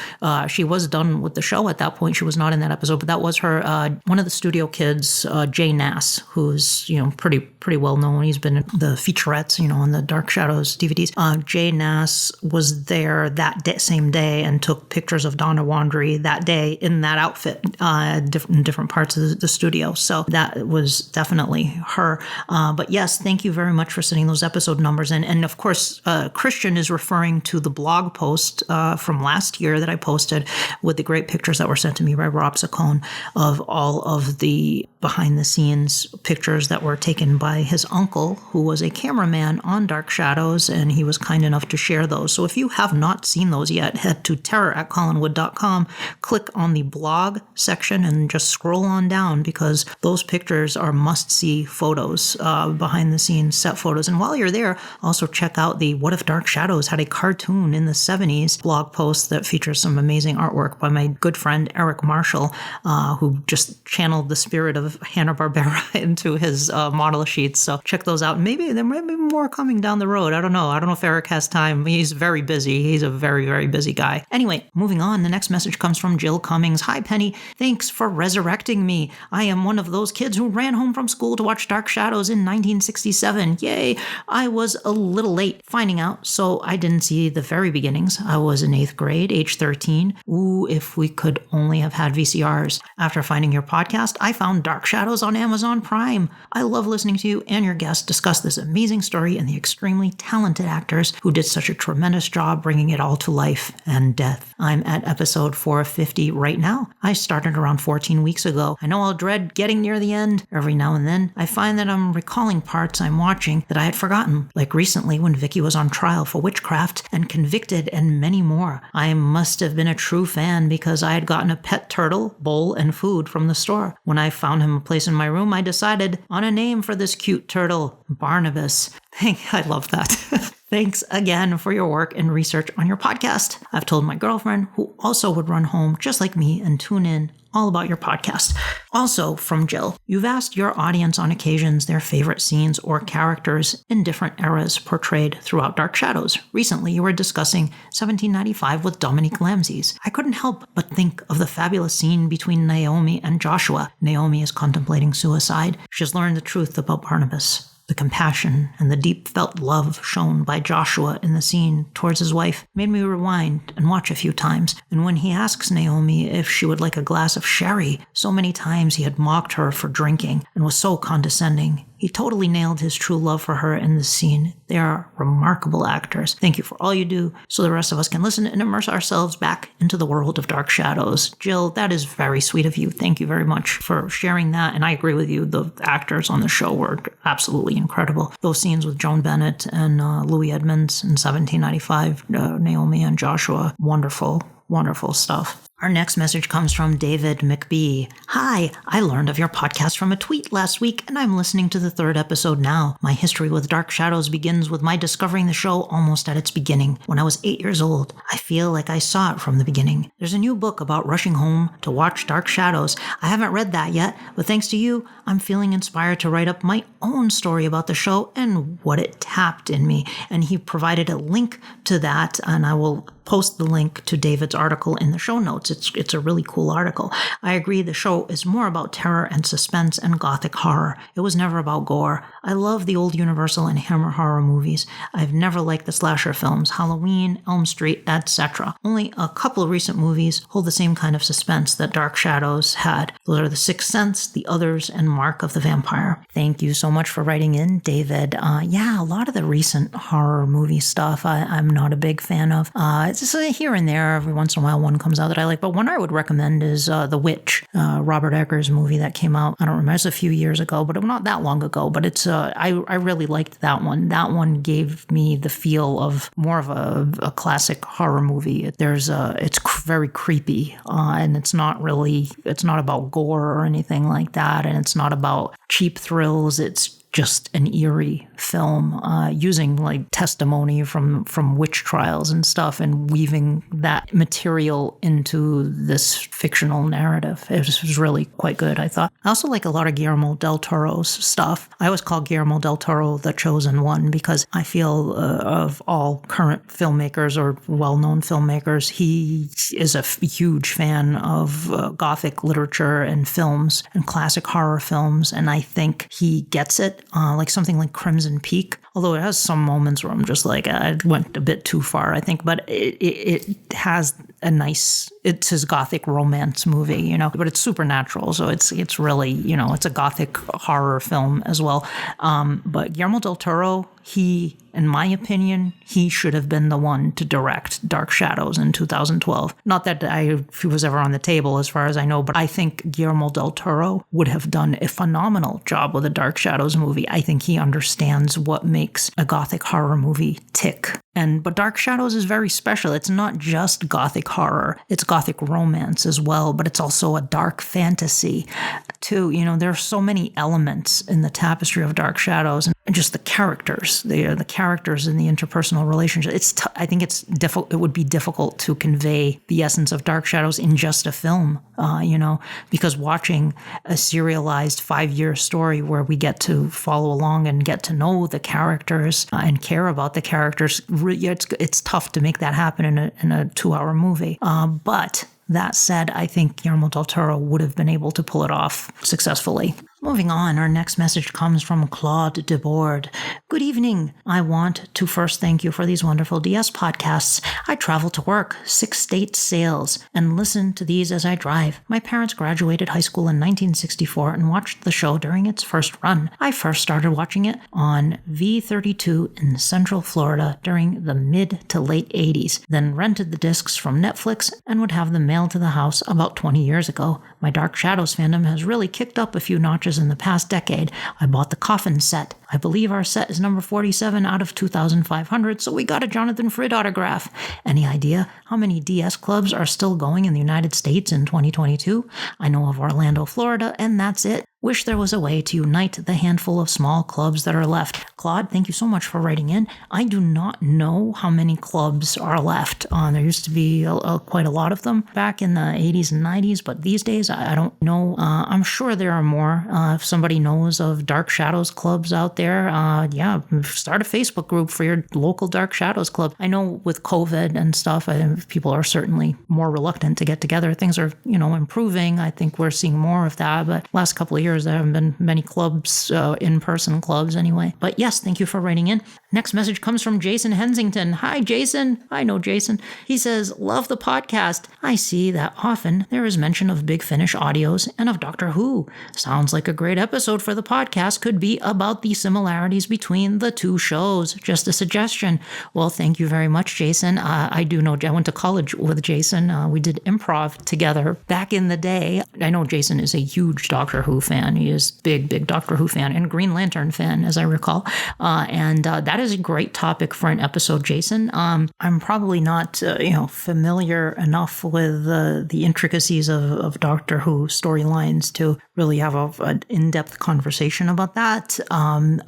She was done with the show at that point. She was not in that episode, but that was her. One of the studio kids, Jay Nass, who's pretty well known. He's been in the featurettes, on the Dark Shadows DVDs. Jay Nass was there that same day and took pictures of Donna Wandry that day in that outfit, different parts of the studio. So that was definitely her. But yes, thank you very much for sending those episode numbers. And of course, Christian is referring to the blog post from last year that I posted with the great pictures that were sent to me by Rob Saccone of all of the behind the scenes pictures that were taken by his uncle, who was a cameraman on Dark Shadows, and he was kind enough to share those. So if you have not seen those yet, head to terror@collinwood.com, click on the blog section, and just scroll on down, because those pictures are must-see photos, behind the scenes set photos. And while you're there, also check out the What If Dark Shadows had a cartoon in the 70s blog post that features some amazing artwork by my good friend Eric Marshall, who just channeled the spirit of Hanna-Barbera into his model sheets. So check those out. Maybe there might be more coming down the road. I don't know if Eric has time. He's very busy. He's a very, very busy guy. Anyway, moving on. The next message comes from Jill Cummings. Hi, Penny. Thanks for resurrecting me. I am one of those kids who ran home from school to watch Dark Shadows in 1967. Yay. I was a little late finding out, so I didn't see the very beginnings. I was in 8th grade, age 13. Ooh, if we could only have had VCRs. After finding your podcast, I found Dark Shadows on Amazon Prime. I love listening to you and your guests discuss this amazing story and the extremely talented actors who did such a tremendous job bringing it all to life and death. I'm at episode 450 right now. I started around 14 weeks ago. I know I'll dread getting near the end. Every now and then, I find that I'm recalling parts I'm watching that I had forgotten, like recently when Vicky was on trial for witchcraft and convicted, and many more. I must have been a true fan because I had gotten a pet turtle, bowl, and food from the store. When I found him a place in my room, I decided on a name for this cute turtle, Barnabas. I love that. Thanks again for your work and research on your podcast. I've told my girlfriend, who also would run home just like me and tune in, all about your podcast. Also from Jill, you've asked your audience on occasions their favorite scenes or characters in different eras portrayed throughout Dark Shadows. Recently, you were discussing 1795 with Dominique Lamzes. I couldn't help but think of the fabulous scene between Naomi and Joshua. Naomi is contemplating suicide. She's learned the truth about Barnabas. The compassion and the deep felt love shown by Joshua in the scene towards his wife made me rewind and watch a few times. And when he asks Naomi if she would like a glass of sherry, so many times he had mocked her for drinking and was so condescending. He totally nailed his true love for her in this scene. They are remarkable actors. Thank you for all you do so the rest of us can listen and immerse ourselves back into the world of Dark Shadows. Jill, that is very sweet of you. Thank you very much for sharing that. And I agree with you. The actors on the show were absolutely incredible. Those scenes with Joan Bennett and Louis Edmonds in 1795, Naomi and Joshua, wonderful, wonderful stuff. Our next message comes from David McBee. Hi, I learned of your podcast from a tweet last week, and I'm listening to the 3rd episode now. My history with Dark Shadows begins with my discovering the show almost at its beginning, when I was 8 years old. I feel like I saw it from the beginning. There's a new book about rushing home to watch Dark Shadows. I haven't read that yet, but thanks to you, I'm feeling inspired to write up my own story about the show and what it tapped in me. And he provided a link to that, and I will post the link to David's article in the show notes. It's a really cool article. I agree the show is more about terror and suspense and gothic horror. It was never about gore. I love the old Universal and Hammer horror movies. I've never liked the slasher films, Halloween, Elm Street, etc. Only a couple of recent movies hold the same kind of suspense that Dark Shadows had. Those are The Sixth Sense, The Others, and Mark of the Vampire. Thank you so much for writing in, David. Yeah, a lot of the recent horror movie stuff I'm not a big fan of. It's just here and there, every once in a while one comes out that I like, but one I would recommend is The Witch, Robert Eggers movie that came out, I don't remember, it's a few years ago, but not that long ago, but it's I really liked that one. That one gave me the feel of more of a classic horror movie. It's very creepy, and it's not about gore or anything like that, and it's not about cheap thrills. It's just an eerie film, using like testimony from witch trials and stuff and weaving that material into this fictional narrative. It was really quite good, I thought. I also like a lot of Guillermo del Toro's stuff. I always call Guillermo del Toro the chosen one because I feel of all current filmmakers or well-known filmmakers, he is a huge fan of Gothic literature and films and classic horror films, and I think he gets it. Like something like Crimson Peak, although it has some moments where I'm just like, I went a bit too far, I think, but it has it's his Gothic romance movie, but it's supernatural, so it's really, it's a Gothic horror film as well. But Guillermo del Toro, in my opinion, he should have been the one to direct Dark Shadows in 2012. Not that he was ever on the table as far as I know, but I think Guillermo del Toro would have done a phenomenal job with a Dark Shadows movie. I think he understands what makes a Gothic horror movie tick. But Dark Shadows is very special. It's not just Gothic horror. It's Gothic romance as well, but it's also a dark fantasy too. There are so many elements in the tapestry of Dark Shadows and just the characters. The characters in the interpersonal relationship. I think it would be difficult to convey the essence of Dark Shadows in just a film, because watching a serialized 5-year story where we get to follow along and get to know the characters and care about the characters, it's tough to make that happen in a 2-hour movie. But that said, I think Guillermo del Toro would have been able to pull it off successfully. Moving on, our next message comes from Claude Debord. Good evening. I want to first thank you for these wonderful DS podcasts. I travel to work, 6 state sales, and listen to these as I drive. My parents graduated high school in 1964 and watched the show during its first run. I first started watching it on V32 in Central Florida during the mid to late 80s, then rented the discs from Netflix and would have them mailed to the house about 20 years ago. My Dark Shadows fandom has really kicked up a few notches in the past decade. I bought the Coffin set. I believe our set is number 47 out of 2,500, so we got a Jonathan Frid autograph. Any idea how many DS clubs are still going in the United States in 2022? I know of Orlando, Florida, and that's it. Wish there was a way to unite the handful of small clubs that are left. Claude, thank you so much for writing in. I do not know how many clubs are left. There used to be quite a lot of them back in the 80s and 90s, but these days I don't know. I'm sure there are more. If somebody knows of Dark Shadows clubs out there, start a Facebook group for your local Dark Shadows club. I know with COVID and stuff, people are certainly more reluctant to get together. Things are, improving. I think we're seeing more of that, but last couple of years, years. There haven't been many clubs, in-person clubs anyway. But yes, thank you for writing in. Next message comes from Jason Hensington. Hi, Jason. I know Jason. He says, love the podcast. I see that often there is mention of Big Finish audios and of Doctor Who. Sounds like a great episode for the podcast could be about the similarities between the two shows. Just a suggestion. Well, thank you very much, Jason. I do know I went to college with Jason. We did improv together back in the day. I know Jason is a huge Doctor Who fan. He is big Doctor Who fan and Green Lantern fan, as I recall. And that is a great topic for an episode, Jason. I'm probably not, familiar enough with the intricacies of Doctor Who storylines to really have an in-depth conversation about that. I'm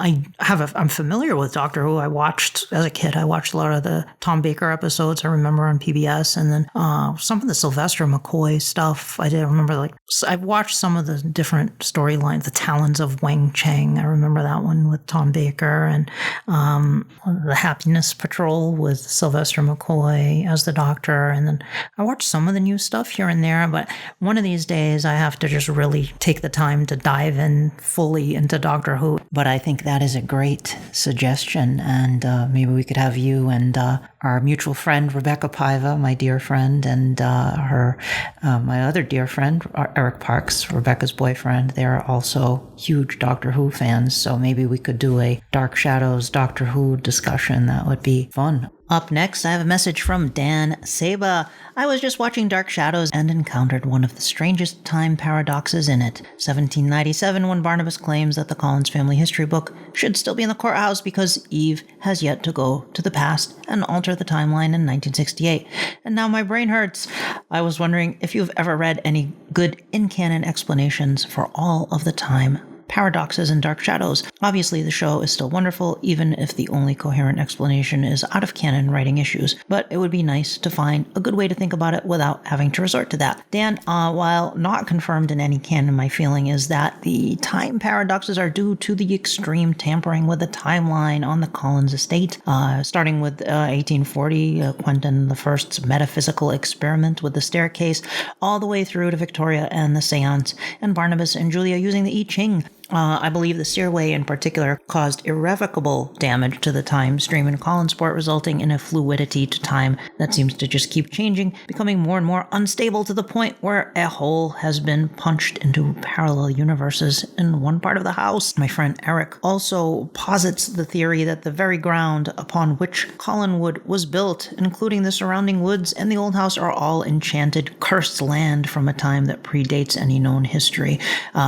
familiar with Doctor Who. As a kid, I watched a lot of the Tom Baker episodes I remember on PBS, and then some of the Sylvester McCoy stuff. I did remember, I've watched some of the different storylines, The Talons of Wang Cheng. I remember that one with Tom Baker, and The Happiness Patrol with Sylvester McCoy as the Doctor. And then I watched some of the new stuff here and there, but one of these days I have to just really take the time to dive in fully into Doctor Who. But I think that is a great suggestion, and maybe we could have you and our mutual friend Rebecca Paiva, my dear friend, and my other dear friend Eric Parks, Rebecca's boyfriend. They're also huge Doctor Who fans, so maybe we could do a Dark Shadows Doctor Who discussion. That would be fun. Up next, I have a message from Dan Saba. I was just watching Dark Shadows and encountered one of the strangest time paradoxes in it. 1797, when Barnabas claims that the Collins family history book should still be in the courthouse because Eve has yet to go to the past and alter the timeline in 1968. And now my brain hurts. I was wondering if you've ever read any good in-canon explanations for all of the time paradoxes in Dark Shadows. Obviously, the show is still wonderful, even if the only coherent explanation is out of canon writing issues, but it would be nice to find a good way to think about it without having to resort to that. Dan, while not confirmed in any canon, my feeling is that the time paradoxes are due to the extreme tampering with the timeline on the Collins estate, starting with 1840, Quentin I's metaphysical experiment with the staircase, all the way through to Victoria and the seance, and Barnabas and Julia using the I Ching. I believe the Searway in particular caused irrevocable damage to the time stream in Collinsport, resulting in a fluidity to time that seems to just keep changing, becoming more and more unstable to the point where a hole has been punched into parallel universes in one part of the house. My friend Eric also posits the theory that the very ground upon which Collinwood was built, including the surrounding woods and the old house, are all enchanted, cursed land from a time that predates any known history.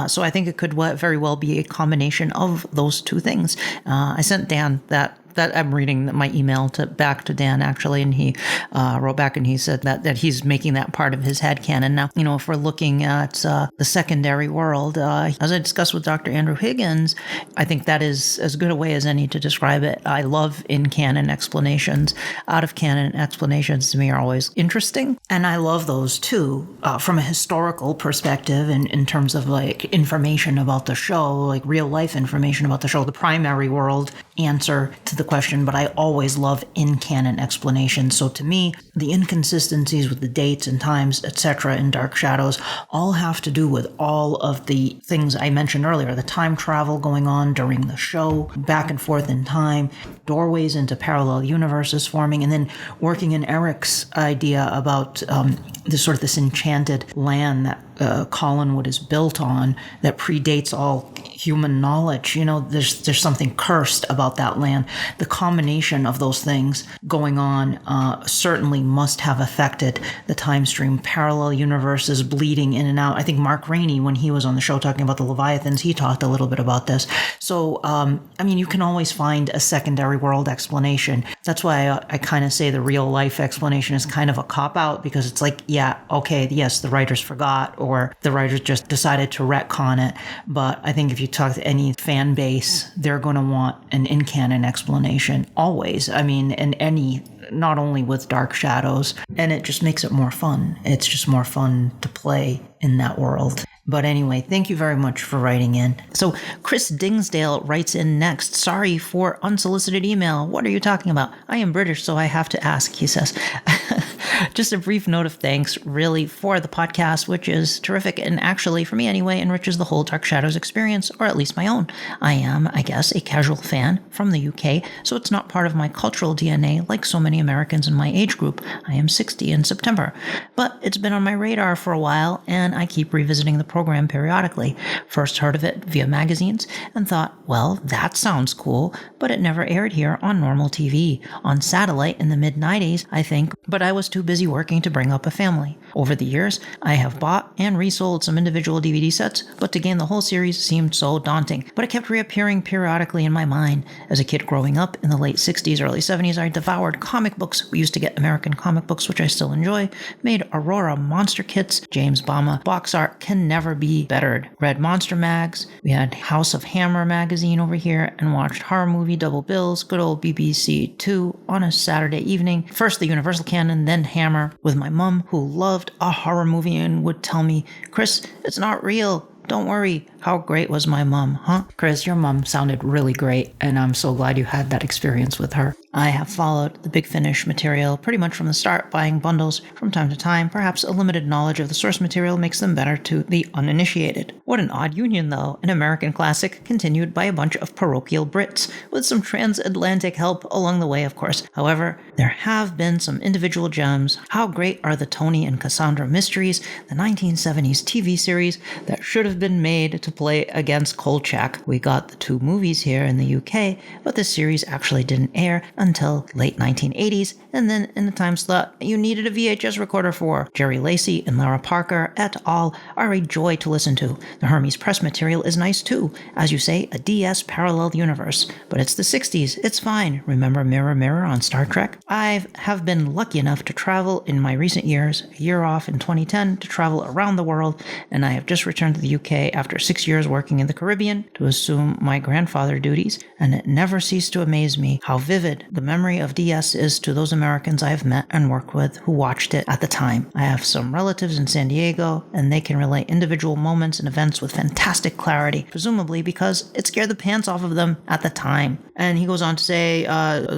So I think it could very well be a combination of those two things. I sent Dan that I'm reading my email back to Dan, actually, and he wrote back and he said that he's making that part of his headcanon. Now, if we're looking at the secondary world, as I discussed with Dr. Andrew Higgins, I think that is as good a way as any to describe it. I love in-canon explanations. Out-of-canon explanations to me are always interesting, and I love those too, from a historical perspective and in terms of information about the show, real-life information about the show, the primary world answer to the question, but I always love in-canon explanations. So to me, the inconsistencies with the dates and times, etc. in Dark Shadows all have to do with all of the things I mentioned earlier, the time travel going on during the show, back and forth in time, doorways into parallel universes forming, and then working in Eric's idea about this enchanted land that Collinwood is built on that predates all human knowledge. There's something cursed about that land. The combination of those things going on certainly must have affected the time stream. Parallel universes bleeding in and out. I think Mark Rainey, when he was on the show talking about the Leviathans, he talked a little bit about this. So, you can always find a secondary world explanation. That's why I kind of say the real life explanation is kind of a cop-out, because it's yes, the writers forgot, or the writers just decided to retcon it. But I think if you talk to any fan base, they're going to want an in-canon explanation always. Not only with Dark Shadows, and it just makes it more fun. It's just more fun to play in that world. But anyway, thank you very much for writing in. So Chris Dingsdale writes in next. Sorry for unsolicited email. What are you talking about? I am British, so I have to ask, he says. Just a brief note of thanks, really, for the podcast, which is terrific and actually, for me anyway, enriches the whole Dark Shadows experience, or at least my own. I am, I guess, a casual fan from the UK, so it's not part of my cultural DNA like so many Americans in my age group. I am 60 in September. But it's been on my radar for a while, and I keep revisiting the program periodically. First heard of it via magazines and thought, well, that sounds cool, but it never aired here on normal TV. On satellite in the mid-90s, I think, but I was too busy working to bring up a family. Over the years, I have bought and resold some individual DVD sets, but to gain the whole series seemed so daunting. But it kept reappearing periodically in my mind. As a kid growing up in the late 60s, early 70s, I devoured comic books. We used to get American comic books, which I still enjoy, made Aurora monster kits. James Bama box art can never be bettered. Read monster mags. We had House of Hammer magazine over here and watched horror movie double bills, good old BBC 2 on a Saturday evening. First the Universal canon, then Hammer, with my mom, who loved a horror movie and would tell me, Chris, it's not real. Don't worry. How great was my mom, huh? Chris, your mom sounded really great, and I'm so glad you had that experience with her. I have followed the Big Finish material pretty much from the start, buying bundles from time to time. Perhaps a limited knowledge of the source material makes them better to the uninitiated. What an odd union, though. An American classic continued by a bunch of parochial Brits, with some transatlantic help along the way, of course. However, there have been some individual gems. How great are the Tony and Cassandra mysteries, the 1970s TV series that should have been made to play against Kolchak. We got the 2 movies here in the UK, but the series actually didn't air until late 1980s, and then in the time slot you needed a VHS recorder for. Jerry Lacey and Lara Parker et al. Are a joy to listen to. The Hermes Press material is nice too. As you say, a DS parallel universe. But it's the 60s. It's fine. Remember Mirror Mirror on Star Trek? I have been lucky enough to travel in my recent years, a year off in 2010 to travel around the world, and I have just returned to the UK after 6 years working in the Caribbean to assume my grandfather duties, and it never ceased to amaze me how vivid the memory of DS is to those Americans I have met and worked with who watched it at the time. I have some relatives in San Diego, and they can relate individual moments and events with fantastic clarity, presumably because it scared the pants off of them at the time. And he goes on to say,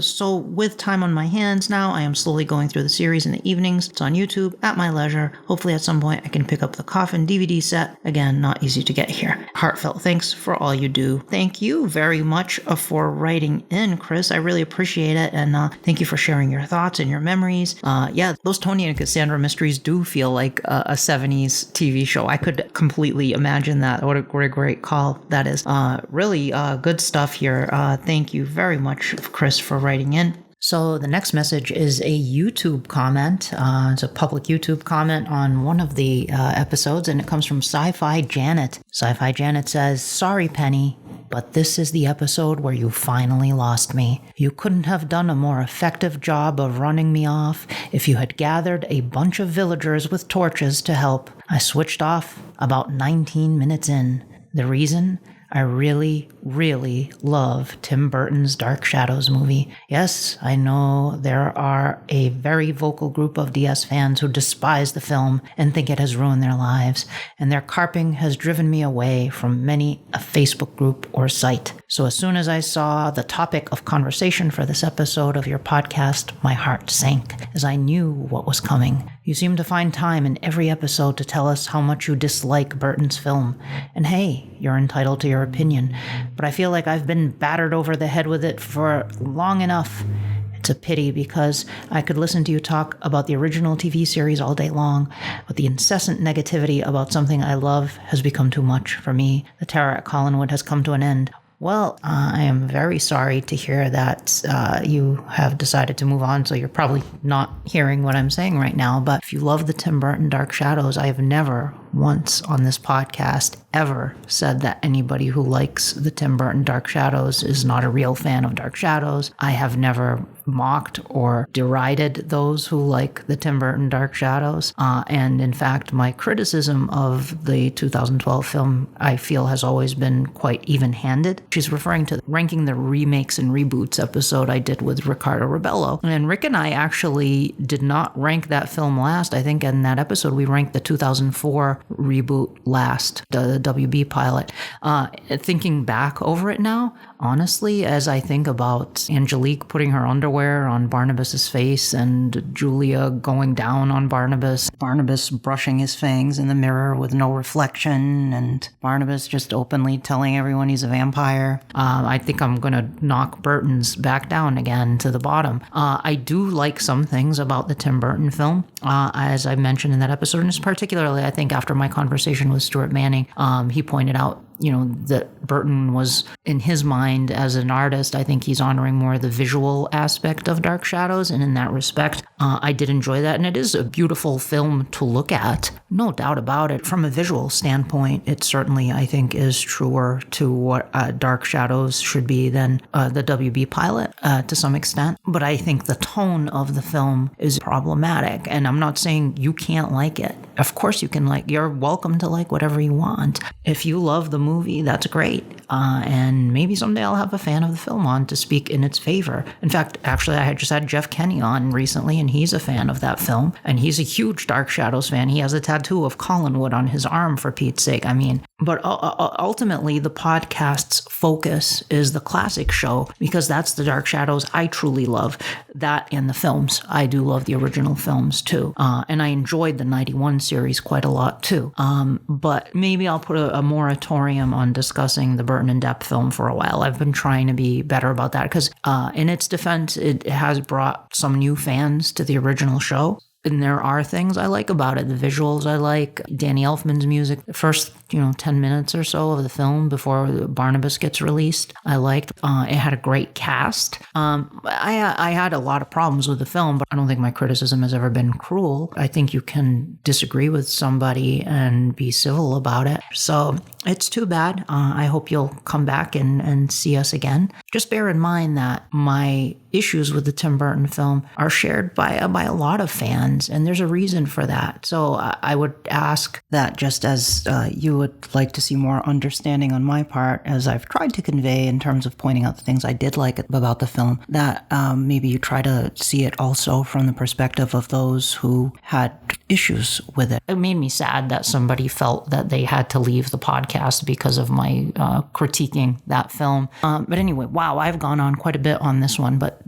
so with time on my hands now, I am slowly going through the series in the evenings. It's on YouTube at my leisure. Hopefully at some point I can pick up the Coffin DVD set. Again, not easy to get here. Heartfelt thanks for all you do. Thank you very much for writing in, Chris. I really appreciate it, and thank you for sharing your thoughts and your memories. Yeah, those Tony and Cassandra mysteries do feel like a 70s TV show. I could completely imagine that. What a great call that is. Really good stuff here. Thank you very much, Chris, for writing in. So the next message is a YouTube comment. It's a public YouTube comment on one of the episodes, and it comes from Sci-Fi Janet. Sci-Fi Janet says, "Sorry, Penny, but this is the episode where you finally lost me. You couldn't have done a more effective job of running me off if you had gathered a bunch of villagers with torches to help. I switched off about 19 minutes in. The reason? I really, really love Tim Burton's Dark Shadows movie. Yes, I know there are a very vocal group of DS fans who despise the film and think it has ruined their lives, and their carping has driven me away from many a Facebook group or site. So as soon as I saw the topic of conversation for this episode of your podcast, my heart sank, as I knew what was coming. You seem to find time in every episode to tell us how much you dislike Burton's film. And hey, you're entitled to your opinion, but I feel like I've been battered over the head with it for long enough. It's a pity because I could listen to you talk about the original TV series all day long, but the incessant negativity about something I love has become too much for me. The terror at Collinwood has come to an end. Well, I am very sorry to hear that you have decided to move on, so you're probably not hearing what I'm saying right now. But if you love the Tim Burton Dark Shadows, I have never once on this podcast ever said that anybody who likes the Tim Burton Dark Shadows is not a real fan of Dark Shadows. I have never mocked or derided those who like the Tim Burton Dark Shadows. And in fact, my criticism of the 2012 film, I feel, has always been quite even-handed. She's referring to ranking the remakes and reboots episode I did with Ricardo Rebello. And Rick and I actually did not rank that film last. I think in that episode we ranked the 2004 reboot last, the WB pilot. Thinking back over it now, honestly, as I think about Angelique putting her underwear on Barnabas's face and Julia going down on Barnabas brushing his fangs in the mirror with no reflection, and Barnabas just openly telling everyone he's a vampire, I think I'm going to knock Burton's back down again to the bottom. I do like some things about the Tim Burton film, as I mentioned in that episode, and particularly I think after my conversation with Stuart Manning, he pointed out, that Burton was, in his mind as an artist, I think he's honoring more the visual aspect of Dark Shadows. And in that respect, I did enjoy that. And it is a beautiful film to look at. No doubt about it. From a visual standpoint, it certainly, I think, is truer to what Dark Shadows should be than the WB pilot to some extent. But I think the tone of the film is problematic. And I'm not saying you can't like it. Of course you can you're welcome to like whatever you want. If you love the movie, that's great. And maybe someday I'll have a fan of the film on to speak in its favor. In fact, actually, I had just had Jeff Kenny on recently, and he's a fan of that film. And he's a huge Dark Shadows fan. He has a tattoo of Collinwood on his arm, for Pete's sake. I mean, but ultimately, the podcast's focus is the classic show, because that's the Dark Shadows I truly love. That and the films. I do love the original films, too. And I enjoyed the 91 series quite a lot, too. But maybe I'll put a moratorium on discussing the Burton and Depp film for a while. I've been trying to be better about that because in its defense, it has brought some new fans to the original show. And there are things I like about it. The visuals I like, Danny Elfman's music, the first, 10 minutes or so of the film before Barnabas gets released, I liked. It had a great cast. I had a lot of problems with the film, but I don't think my criticism has ever been cruel. I think you can disagree with somebody and be civil about it. So it's too bad. I hope you'll come back and see us again. Just bear in mind that my issues with the Tim Burton film are shared by a lot of fans, and there's a reason for that. So I would ask that, just as you would like to see more understanding on my part, as I've tried to convey in terms of pointing out the things I did like about the film, that maybe you try to see it also from the perspective of those who had issues with it. It made me sad that somebody felt that they had to leave the podcast because of my critiquing that film. But anyway, wow, I've gone on quite a bit on this one. But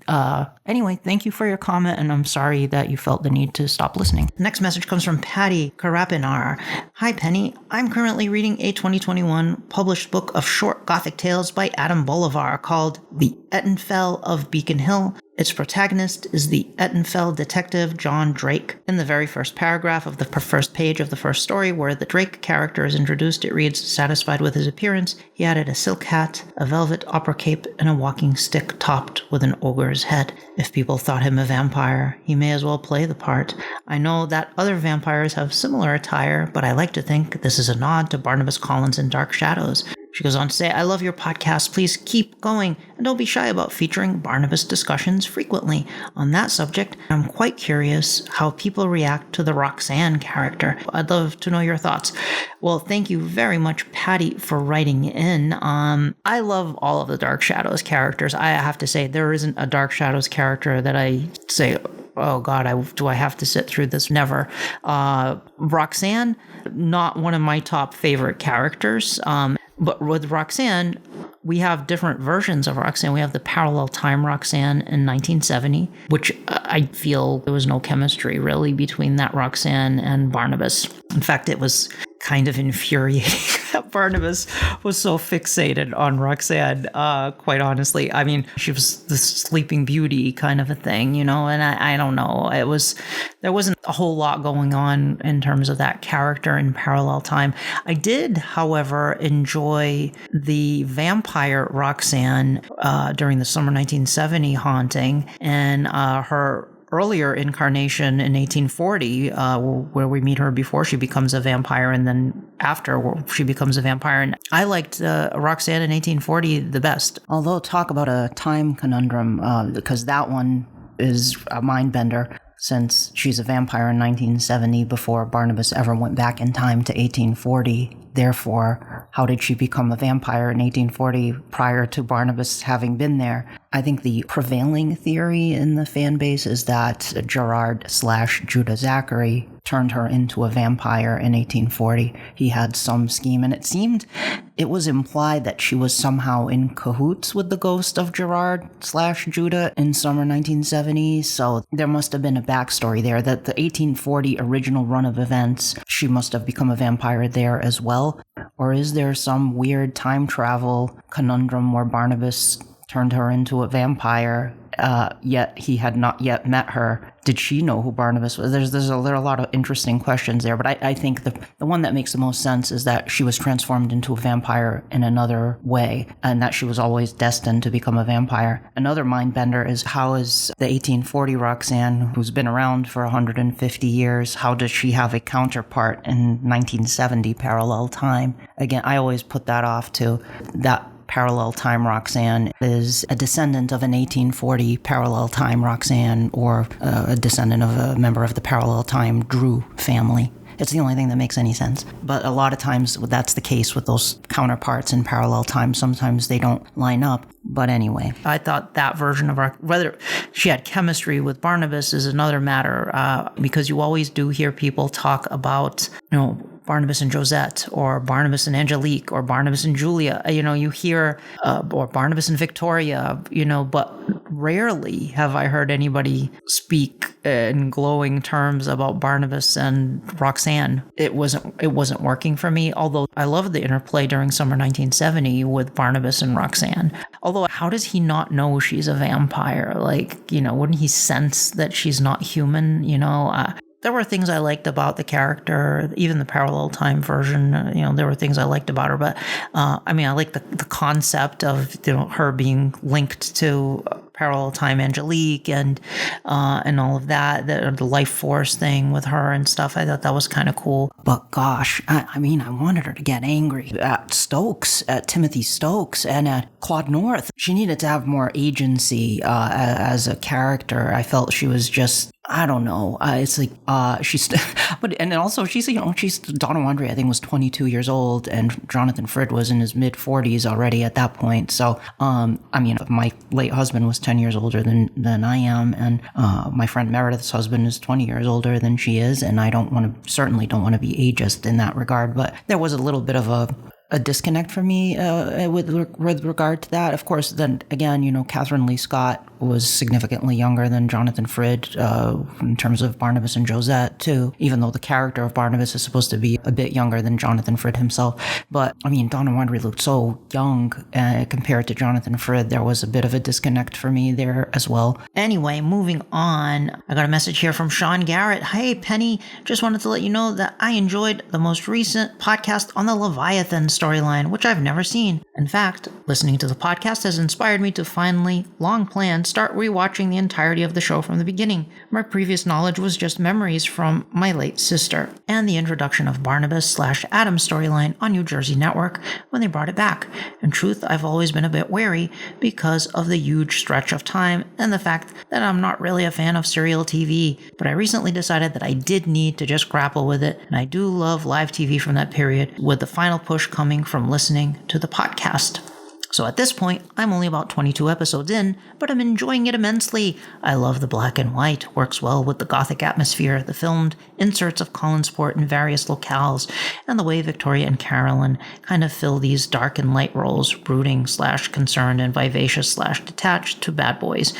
anyway, thank you for your comment, and I'm sorry that you felt the need to stop listening. The next message comes from Patty Karapinar. Hi, Penny. I'm currently reading a 2021 published book of short Gothic tales by Adam Bolivar called The Ettenfell of Beacon Hill. Its protagonist is the Ettenfell detective John Drake. In the very first paragraph of the first page of the first story, where the Drake character is introduced, it reads, "Satisfied with his appearance, he added a silk hat, a velvet opera cape, and a walking stick topped with an ogre's head. If people thought him a vampire, he may as well play the part. I know that other vampires have similar attire, but I like to think this is a nod to Barnabas Collins in Dark Shadows." She goes on to say, "I love your podcast. Please keep going, and don't be shy about featuring Barnabas discussions frequently. On that subject, I'm quite curious how people react to the Roxanne character. I'd love to know your thoughts." Well, thank you very much, Patty, for writing in. I love all of the Dark Shadows characters. I have to say, there isn't a Dark Shadows character that I say, oh God, do I have to sit through this? Never. Roxanne, not one of my top favorite characters. But with Roxanne, we have different versions of Roxanne. We have the parallel time Roxanne in 1970, which I feel there was no chemistry really between that Roxanne and Barnabas. In fact, it was kind of infuriating that Barnabas was so fixated on Roxanne, quite honestly. I mean, she was the sleeping beauty kind of a thing, and I don't know. There wasn't a whole lot going on in terms of that character in parallel time. I did, however, enjoy the vampire Roxanne during the summer 1970 haunting, and her earlier incarnation in 1840, where we meet her before she becomes a vampire and then after she becomes a vampire. And I liked Roxanne in 1840 the best. Although talk about a time conundrum, because that one is a mind bender, since she's a vampire in 1970 before Barnabas ever went back in time to 1840. Therefore, how did she become a vampire in 1840 prior to Barnabas having been there? I think the prevailing theory in the fan base is that Gerard / Judah Zachary turned her into a vampire in 1840. He had some scheme, and it was implied that she was somehow in cahoots with the ghost of Gerard/Judah in summer 1970. So there must have been a backstory there that the 1840 original run of events, she must have become a vampire there as well. Or is there some weird time travel conundrum where Barnabas turned her into a vampire, yet he had not yet met her? Did she know who Barnabas was? There are a lot of interesting questions there, but I think the one that makes the most sense is that she was transformed into a vampire in another way, and that she was always destined to become a vampire. Another mind bender is, how is the 1840 Roxanne, who's been around for 150 years, how does she have a counterpart in 1970 parallel time? Again, I always put that off to that. Parallel time Roxanne is a descendant of an 1840 parallel time Roxanne, or a descendant of a member of the parallel time Drew family. It's the only thing that makes any sense. But a lot of times that's the case with those counterparts in parallel time. Sometimes they don't line up. But anyway, I thought that version of whether she had chemistry with Barnabas is another matter, because you always do hear people talk about, Barnabas and Josette, or Barnabas and Angelique, or Barnabas and Julia. You hear, or Barnabas and Victoria, but rarely have I heard anybody speak in glowing terms about Barnabas and Roxanne. It wasn't working for me, although I loved the interplay during summer 1970 with Barnabas and Roxanne. Although, how does he not know she's a vampire? Wouldn't he sense that she's not human? There were things I liked about the character, even the parallel time version. There were things I liked about her, but I like the concept of her being linked to parallel time Angelique and all of that, the life force thing with her and stuff. I thought that was kind of cool. But gosh, I wanted her to get angry at Stokes, at Timothy Stokes, and at Claude North. She needed to have more agency as a character. I felt she was just, I don't know. It's like she's, but and also she's Donna Wandry, I think, was 22 years old, and Jonathan Frid was in his mid 40s already at that point. So my late husband was 10 years older than I am, and my friend Meredith's husband is 20 years older than she is, and I certainly don't want to be ageist in that regard. But there was a little bit of a disconnect for me with regard to that. Of course, then again, Catherine Lee Scott was significantly younger than Jonathan Frid in terms of Barnabas and Josette too, even though the character of Barnabas is supposed to be a bit younger than Jonathan Frid himself. But Donna Wandry looked so young compared to Jonathan Frid. There was a bit of a disconnect for me there as well. Anyway, moving on, I got a message here from Sean Garrett. Hey, Penny, just wanted to let you know that I enjoyed the most recent podcast on the Leviathan storyline, which I've never seen. In fact, listening to the podcast has inspired me to finally, long planned, start rewatching the entirety of the show from the beginning. My previous knowledge was just memories from my late sister and the introduction of Barnabas/Adam storyline on New Jersey Network when they brought it back. In truth, I've always been a bit wary because of the huge stretch of time and the fact that I'm not really a fan of serial TV, but I recently decided that I did need to just grapple with it, and I do love live TV from that period, with the final push coming from listening to the podcast. So at this point, I'm only about 22 episodes in, but I'm enjoying it immensely. I love the black and white, works well with the gothic atmosphere, the filmed inserts of Collinsport in various locales, and the way Victoria and Carolyn kind of fill these dark and light roles, brooding/concerned and vivacious/detached to bad boys.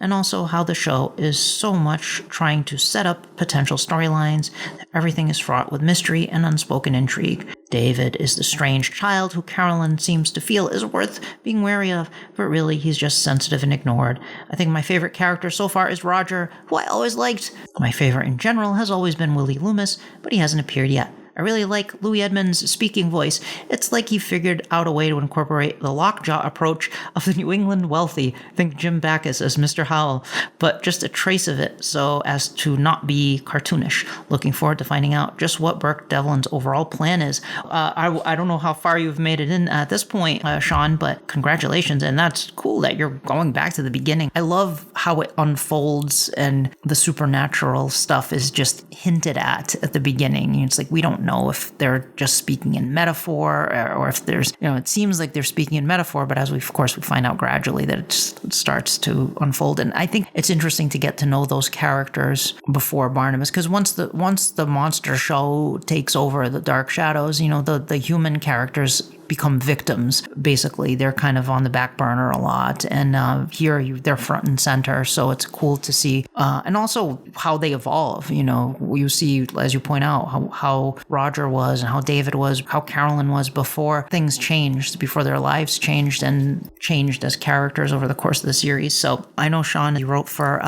And also how the show is so much trying to set up potential storylines, that everything is fraught with mystery and unspoken intrigue. David is the strange child who Carolyn seems to feel is worth being wary of, but really he's just sensitive and ignored. I think my favorite character so far is Roger, who I always liked. My favorite in general has always been Willie Loomis, but he hasn't appeared yet. I really like Louis Edmonds' speaking voice. It's like he figured out a way to incorporate the lockjaw approach of the New England wealthy. Think Jim Backus as Mr. Howell, but just a trace of it so as to not be cartoonish. Looking forward to finding out just what Burke Devlin's overall plan is. I don't know how far you've made it in at this point, Sean, but congratulations, and that's cool that you're going back to the beginning. I love how it unfolds and the supernatural stuff is just hinted at the beginning. It's like we don't know if they're just speaking in metaphor or if there's, it seems like they're speaking in metaphor, but as we find out gradually that it starts to unfold. And I think it's interesting to get to know those characters before Barnabas, because once the monster show takes over the Dark Shadows, the human characters become victims. Basically, they're kind of on the back burner a lot, and here they're front and center. So it's cool to see, and also how they evolve. You see, as you point out, how Roger was and how David was, how Carolyn was before things changed, before their lives changed and changed as characters over the course of the series. So I know, Sean, you wrote for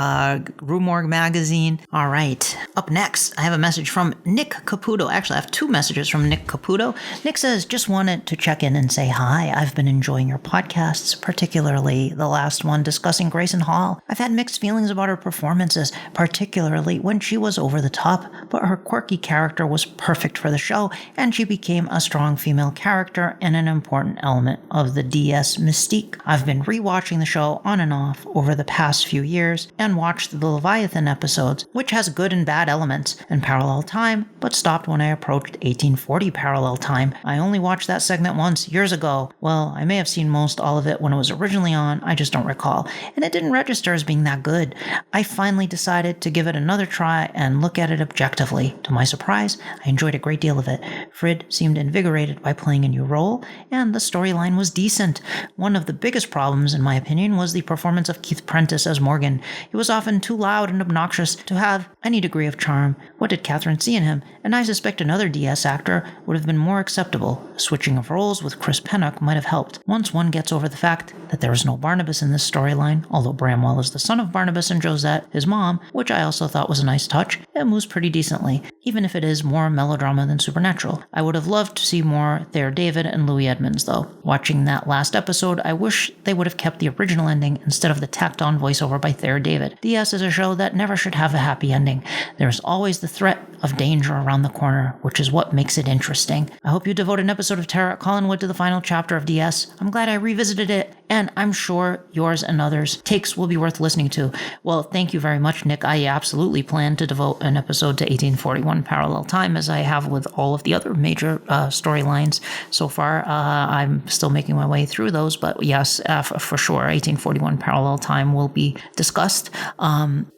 Rue Morgue magazine. All right, up next, I have a message from Nick Caputo. Actually, I have two messages from Nick Caputo. Nick says, just wanted to check in and say hi. I've been enjoying your podcasts, particularly the last one discussing Grayson Hall. I've had mixed feelings about her performances, particularly when she was over the top, but her quirky character was perfect for the show, and she became a strong female character and an important element of the DS mystique. I've been rewatching the show on and off over the past few years and watched the Leviathan episodes, which has good and bad elements, and Parallel Time, but stopped when I approached 1840 Parallel Time. I only watched that segment once, years ago. Well, I may have seen most all of it when it was originally on, I just don't recall, and it didn't register as being that good. I finally decided to give it another try and look at it objectively. To my surprise, I enjoyed a great deal of it. Frid seemed invigorated by playing a new role, and the storyline was decent. One of the biggest problems, in my opinion, was the performance of Keith Prentice as Morgan. He was often too loud and obnoxious to have any degree of charm. What did Catherine see in him? And I suspect another DS actor would have been more acceptable. Switching of roles with Chris Pennock might have helped. Once one gets over the fact that there is no Barnabas in this storyline, although Bramwell is the son of Barnabas and Josette, his mom, which I also thought was a nice touch, it moves pretty decently, even if it is more melodrama than supernatural. I would have loved to see more Thayer David and Louis Edmonds, though. Watching that last episode, I wish they would have kept the original ending instead of the tacked-on voiceover by Thayer David. DS is a show that never should have a happy ending. There's always the threat of danger around the corner, which is what makes it interesting. I hope you devote an episode of Terror at Collinwood to the final chapter of DS. I'm glad I revisited it, and I'm sure yours and others' takes will be worth listening to. Well, thank you very much, Nick. I absolutely plan to devote an episode to 1841 Parallel Time, as I have with all of the other major storylines so far. I'm still making my way through those, but yes, for sure, 1841 Parallel Time will be discussed.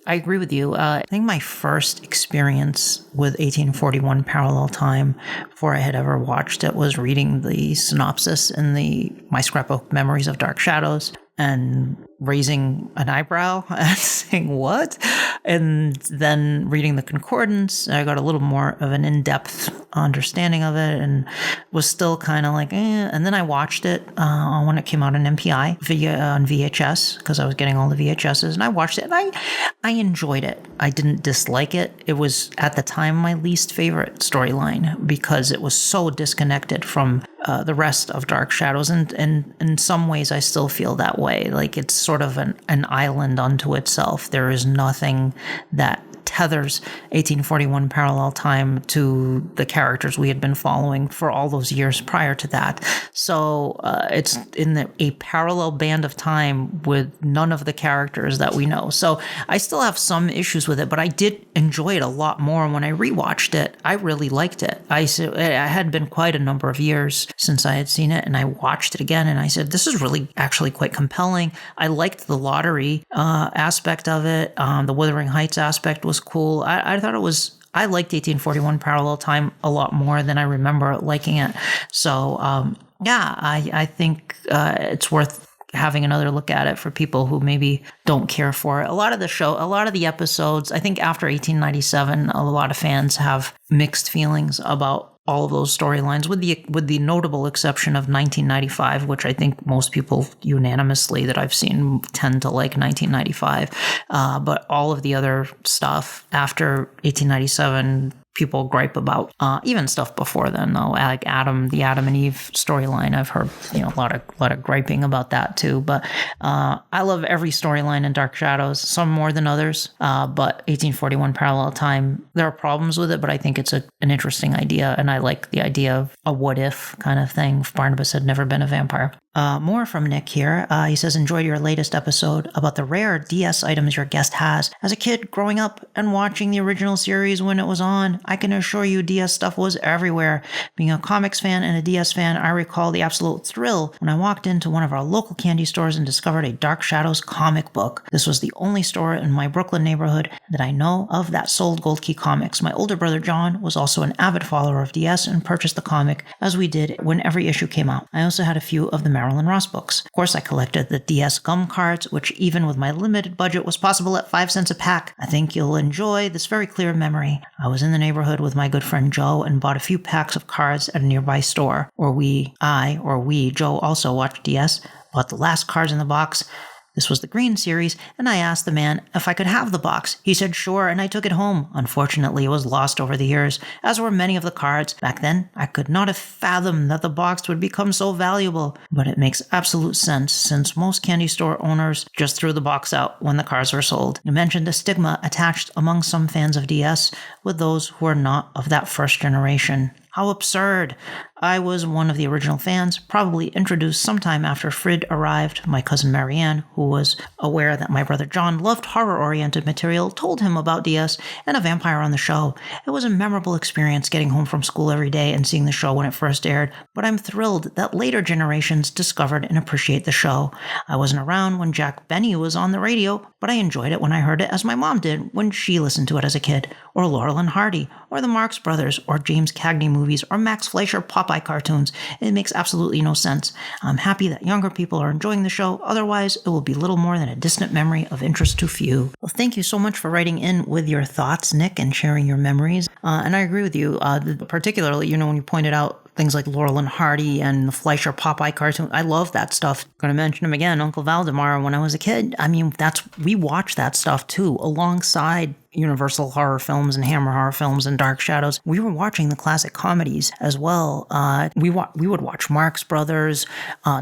I agree with you. I think my first experience with 1841 Parallel Time, before I had ever watched it, was reading the synopsis in My Scrapbook Memories of Dark Shadows and raising an eyebrow and saying, what? And then reading the concordance, I got a little more of an in-depth understanding of it and was still kind of like, And then I watched it when it came out on MPI on VHS, because I was getting all the VHSs, and I watched it, and I enjoyed it. I didn't dislike it. It was, at the time, my least favorite storyline because it was so disconnected from the rest of Dark Shadows, and in some ways I still feel that way. Like, it's sort of an island unto itself. There is nothing that tethers 1841 Parallel Time to the characters we had been following for all those years prior to that. So it's in a parallel band of time with none of the characters that we know. So I still have some issues with it, but I did enjoy it a lot more when I rewatched it. I really liked it. I had been quite a number of years since I had seen it, and I watched it again, and I said, this is really actually quite compelling. I liked the lottery aspect of it. The Wuthering Heights aspect was cool. I thought I liked 1841 Parallel Time a lot more than I remember liking it. So, I think it's worth having another look at it for people who maybe don't care for it. A lot of the episodes, I think after 1897, a lot of fans have mixed feelings about all of those storylines, with the notable exception of 1995, which I think most people unanimously that I've seen tend to like 1995. But all of the other stuff after 1897, people gripe about. Even stuff before then, though, like the Adam and Eve storyline, I've heard a lot of griping about that too. But I love every storyline in Dark Shadows, some more than others. But 1841 Parallel Time, there are problems with it, but I think it's an interesting idea, and I like the idea of a what if kind of thing if Barnabas had never been a vampire. More from Nick here. He says, enjoyed your latest episode about the rare DS items your guest has. As a kid growing up and watching the original series when it was on, I can assure you DS stuff was everywhere. Being a comics fan and a DS fan, I recall the absolute thrill when I walked into one of our local candy stores and discovered a Dark Shadows comic book. This was the only store in my Brooklyn neighborhood that I know of that sold Gold Key comics. My older brother John was also an avid follower of DS and purchased the comic, as we did when every issue came out. I also had a few of the Marilyn Ross books. Of course, I collected the DS gum cards, which even with my limited budget was possible at 5 cents a pack. I think you'll enjoy this very clear memory. I was in the neighborhood with my good friend Joe and bought a few packs of cards at a nearby store. Joe also watched DS, bought the last cards in the box. This was the green series, and I asked the man if I could have the box. He said sure, and I took it home. Unfortunately, it was lost over the years, as were many of the cards. Back then, I could not have fathomed that the box would become so valuable. But it makes absolute sense, since most candy store owners just threw the box out when the cards were sold. You mentioned a stigma attached among some fans of DS with those who are not of that first generation. How absurd. I was one of the original fans, probably introduced sometime after Frid arrived. My cousin Marianne, who was aware that my brother John loved horror-oriented material, told him about DS and a vampire on the show. It was a memorable experience getting home from school every day and seeing the show when it first aired, but I'm thrilled that later generations discovered and appreciate the show. I wasn't around when Jack Benny was on the radio, but I enjoyed it when I heard it, as my mom did when she listened to it as a kid, or Laurel and Hardy, or the Marx Brothers, or James Cagney movies, or Max Fleischer Popeye cartoons. It makes absolutely no sense. I'm happy that younger people are enjoying the show. Otherwise, it will be little more than a distant memory of interest to few. Well, thank you so much for writing in with your thoughts, Nick, and sharing your memories. And I agree with you, particularly, when you pointed out things like Laurel and Hardy and the Fleischer Popeye cartoon. I love that stuff. Going to mention him again, Uncle Valdemar, when I was a kid. I mean, we watched that stuff too, alongside Universal horror films and Hammer horror films and Dark Shadows. We were watching the classic comedies as well. We would watch Marx Brothers,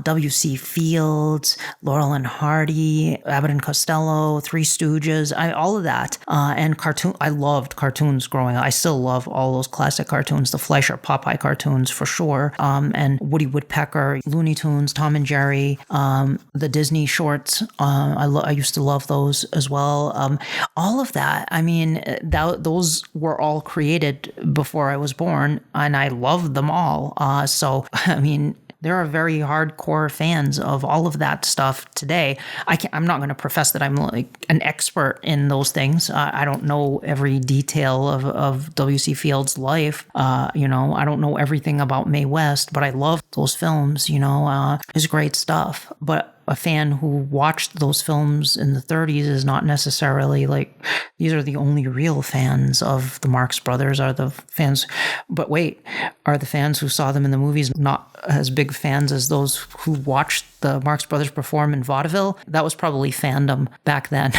W.C. Fields, Laurel and Hardy, Abbott and Costello, Three Stooges, all of that. And cartoon. I loved cartoons growing up. I still love all those classic cartoons, the Fleischer Popeye cartoons for sure, and Woody Woodpecker, Looney Tunes, Tom and Jerry, the Disney shorts. I used to love those as well. All of that. I mean, those were all created before I was born, and I loved them all. So, I mean, there are very hardcore fans of all of that stuff today. I'm not going to profess that I'm like an expert in those things. I don't know every detail of W.C. Fields' life. I don't know everything about Mae West, but I love those films. It's great stuff. But a fan who watched those films in the 30s is not necessarily like, these are the only real fans of the Marx Brothers, are the fans. But wait, are the fans who saw them in the movies not as big fans as those who watched the Marx Brothers perform in vaudeville? That was probably fandom back then.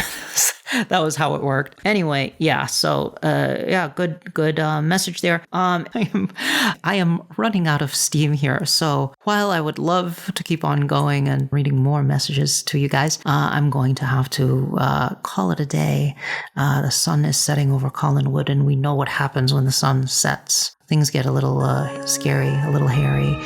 That was how it worked. Anyway, yeah. So, good message there. I am running out of steam here. So while I would love to keep on going and reading more messages to you guys, I'm going to have to call it a day. The sun is setting over Collinwood, and we know what happens when the sun sets. Things get a little scary, a little hairy.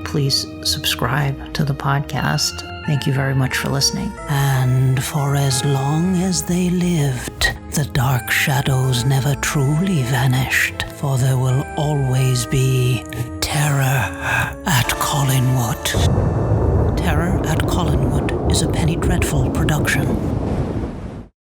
Please subscribe to the podcast. Thank you very much for listening. And for as long as they lived, the dark shadows never truly vanished, for there will always be terror at Collinwood. Terror at Collinwood is a Penny Dreadful production.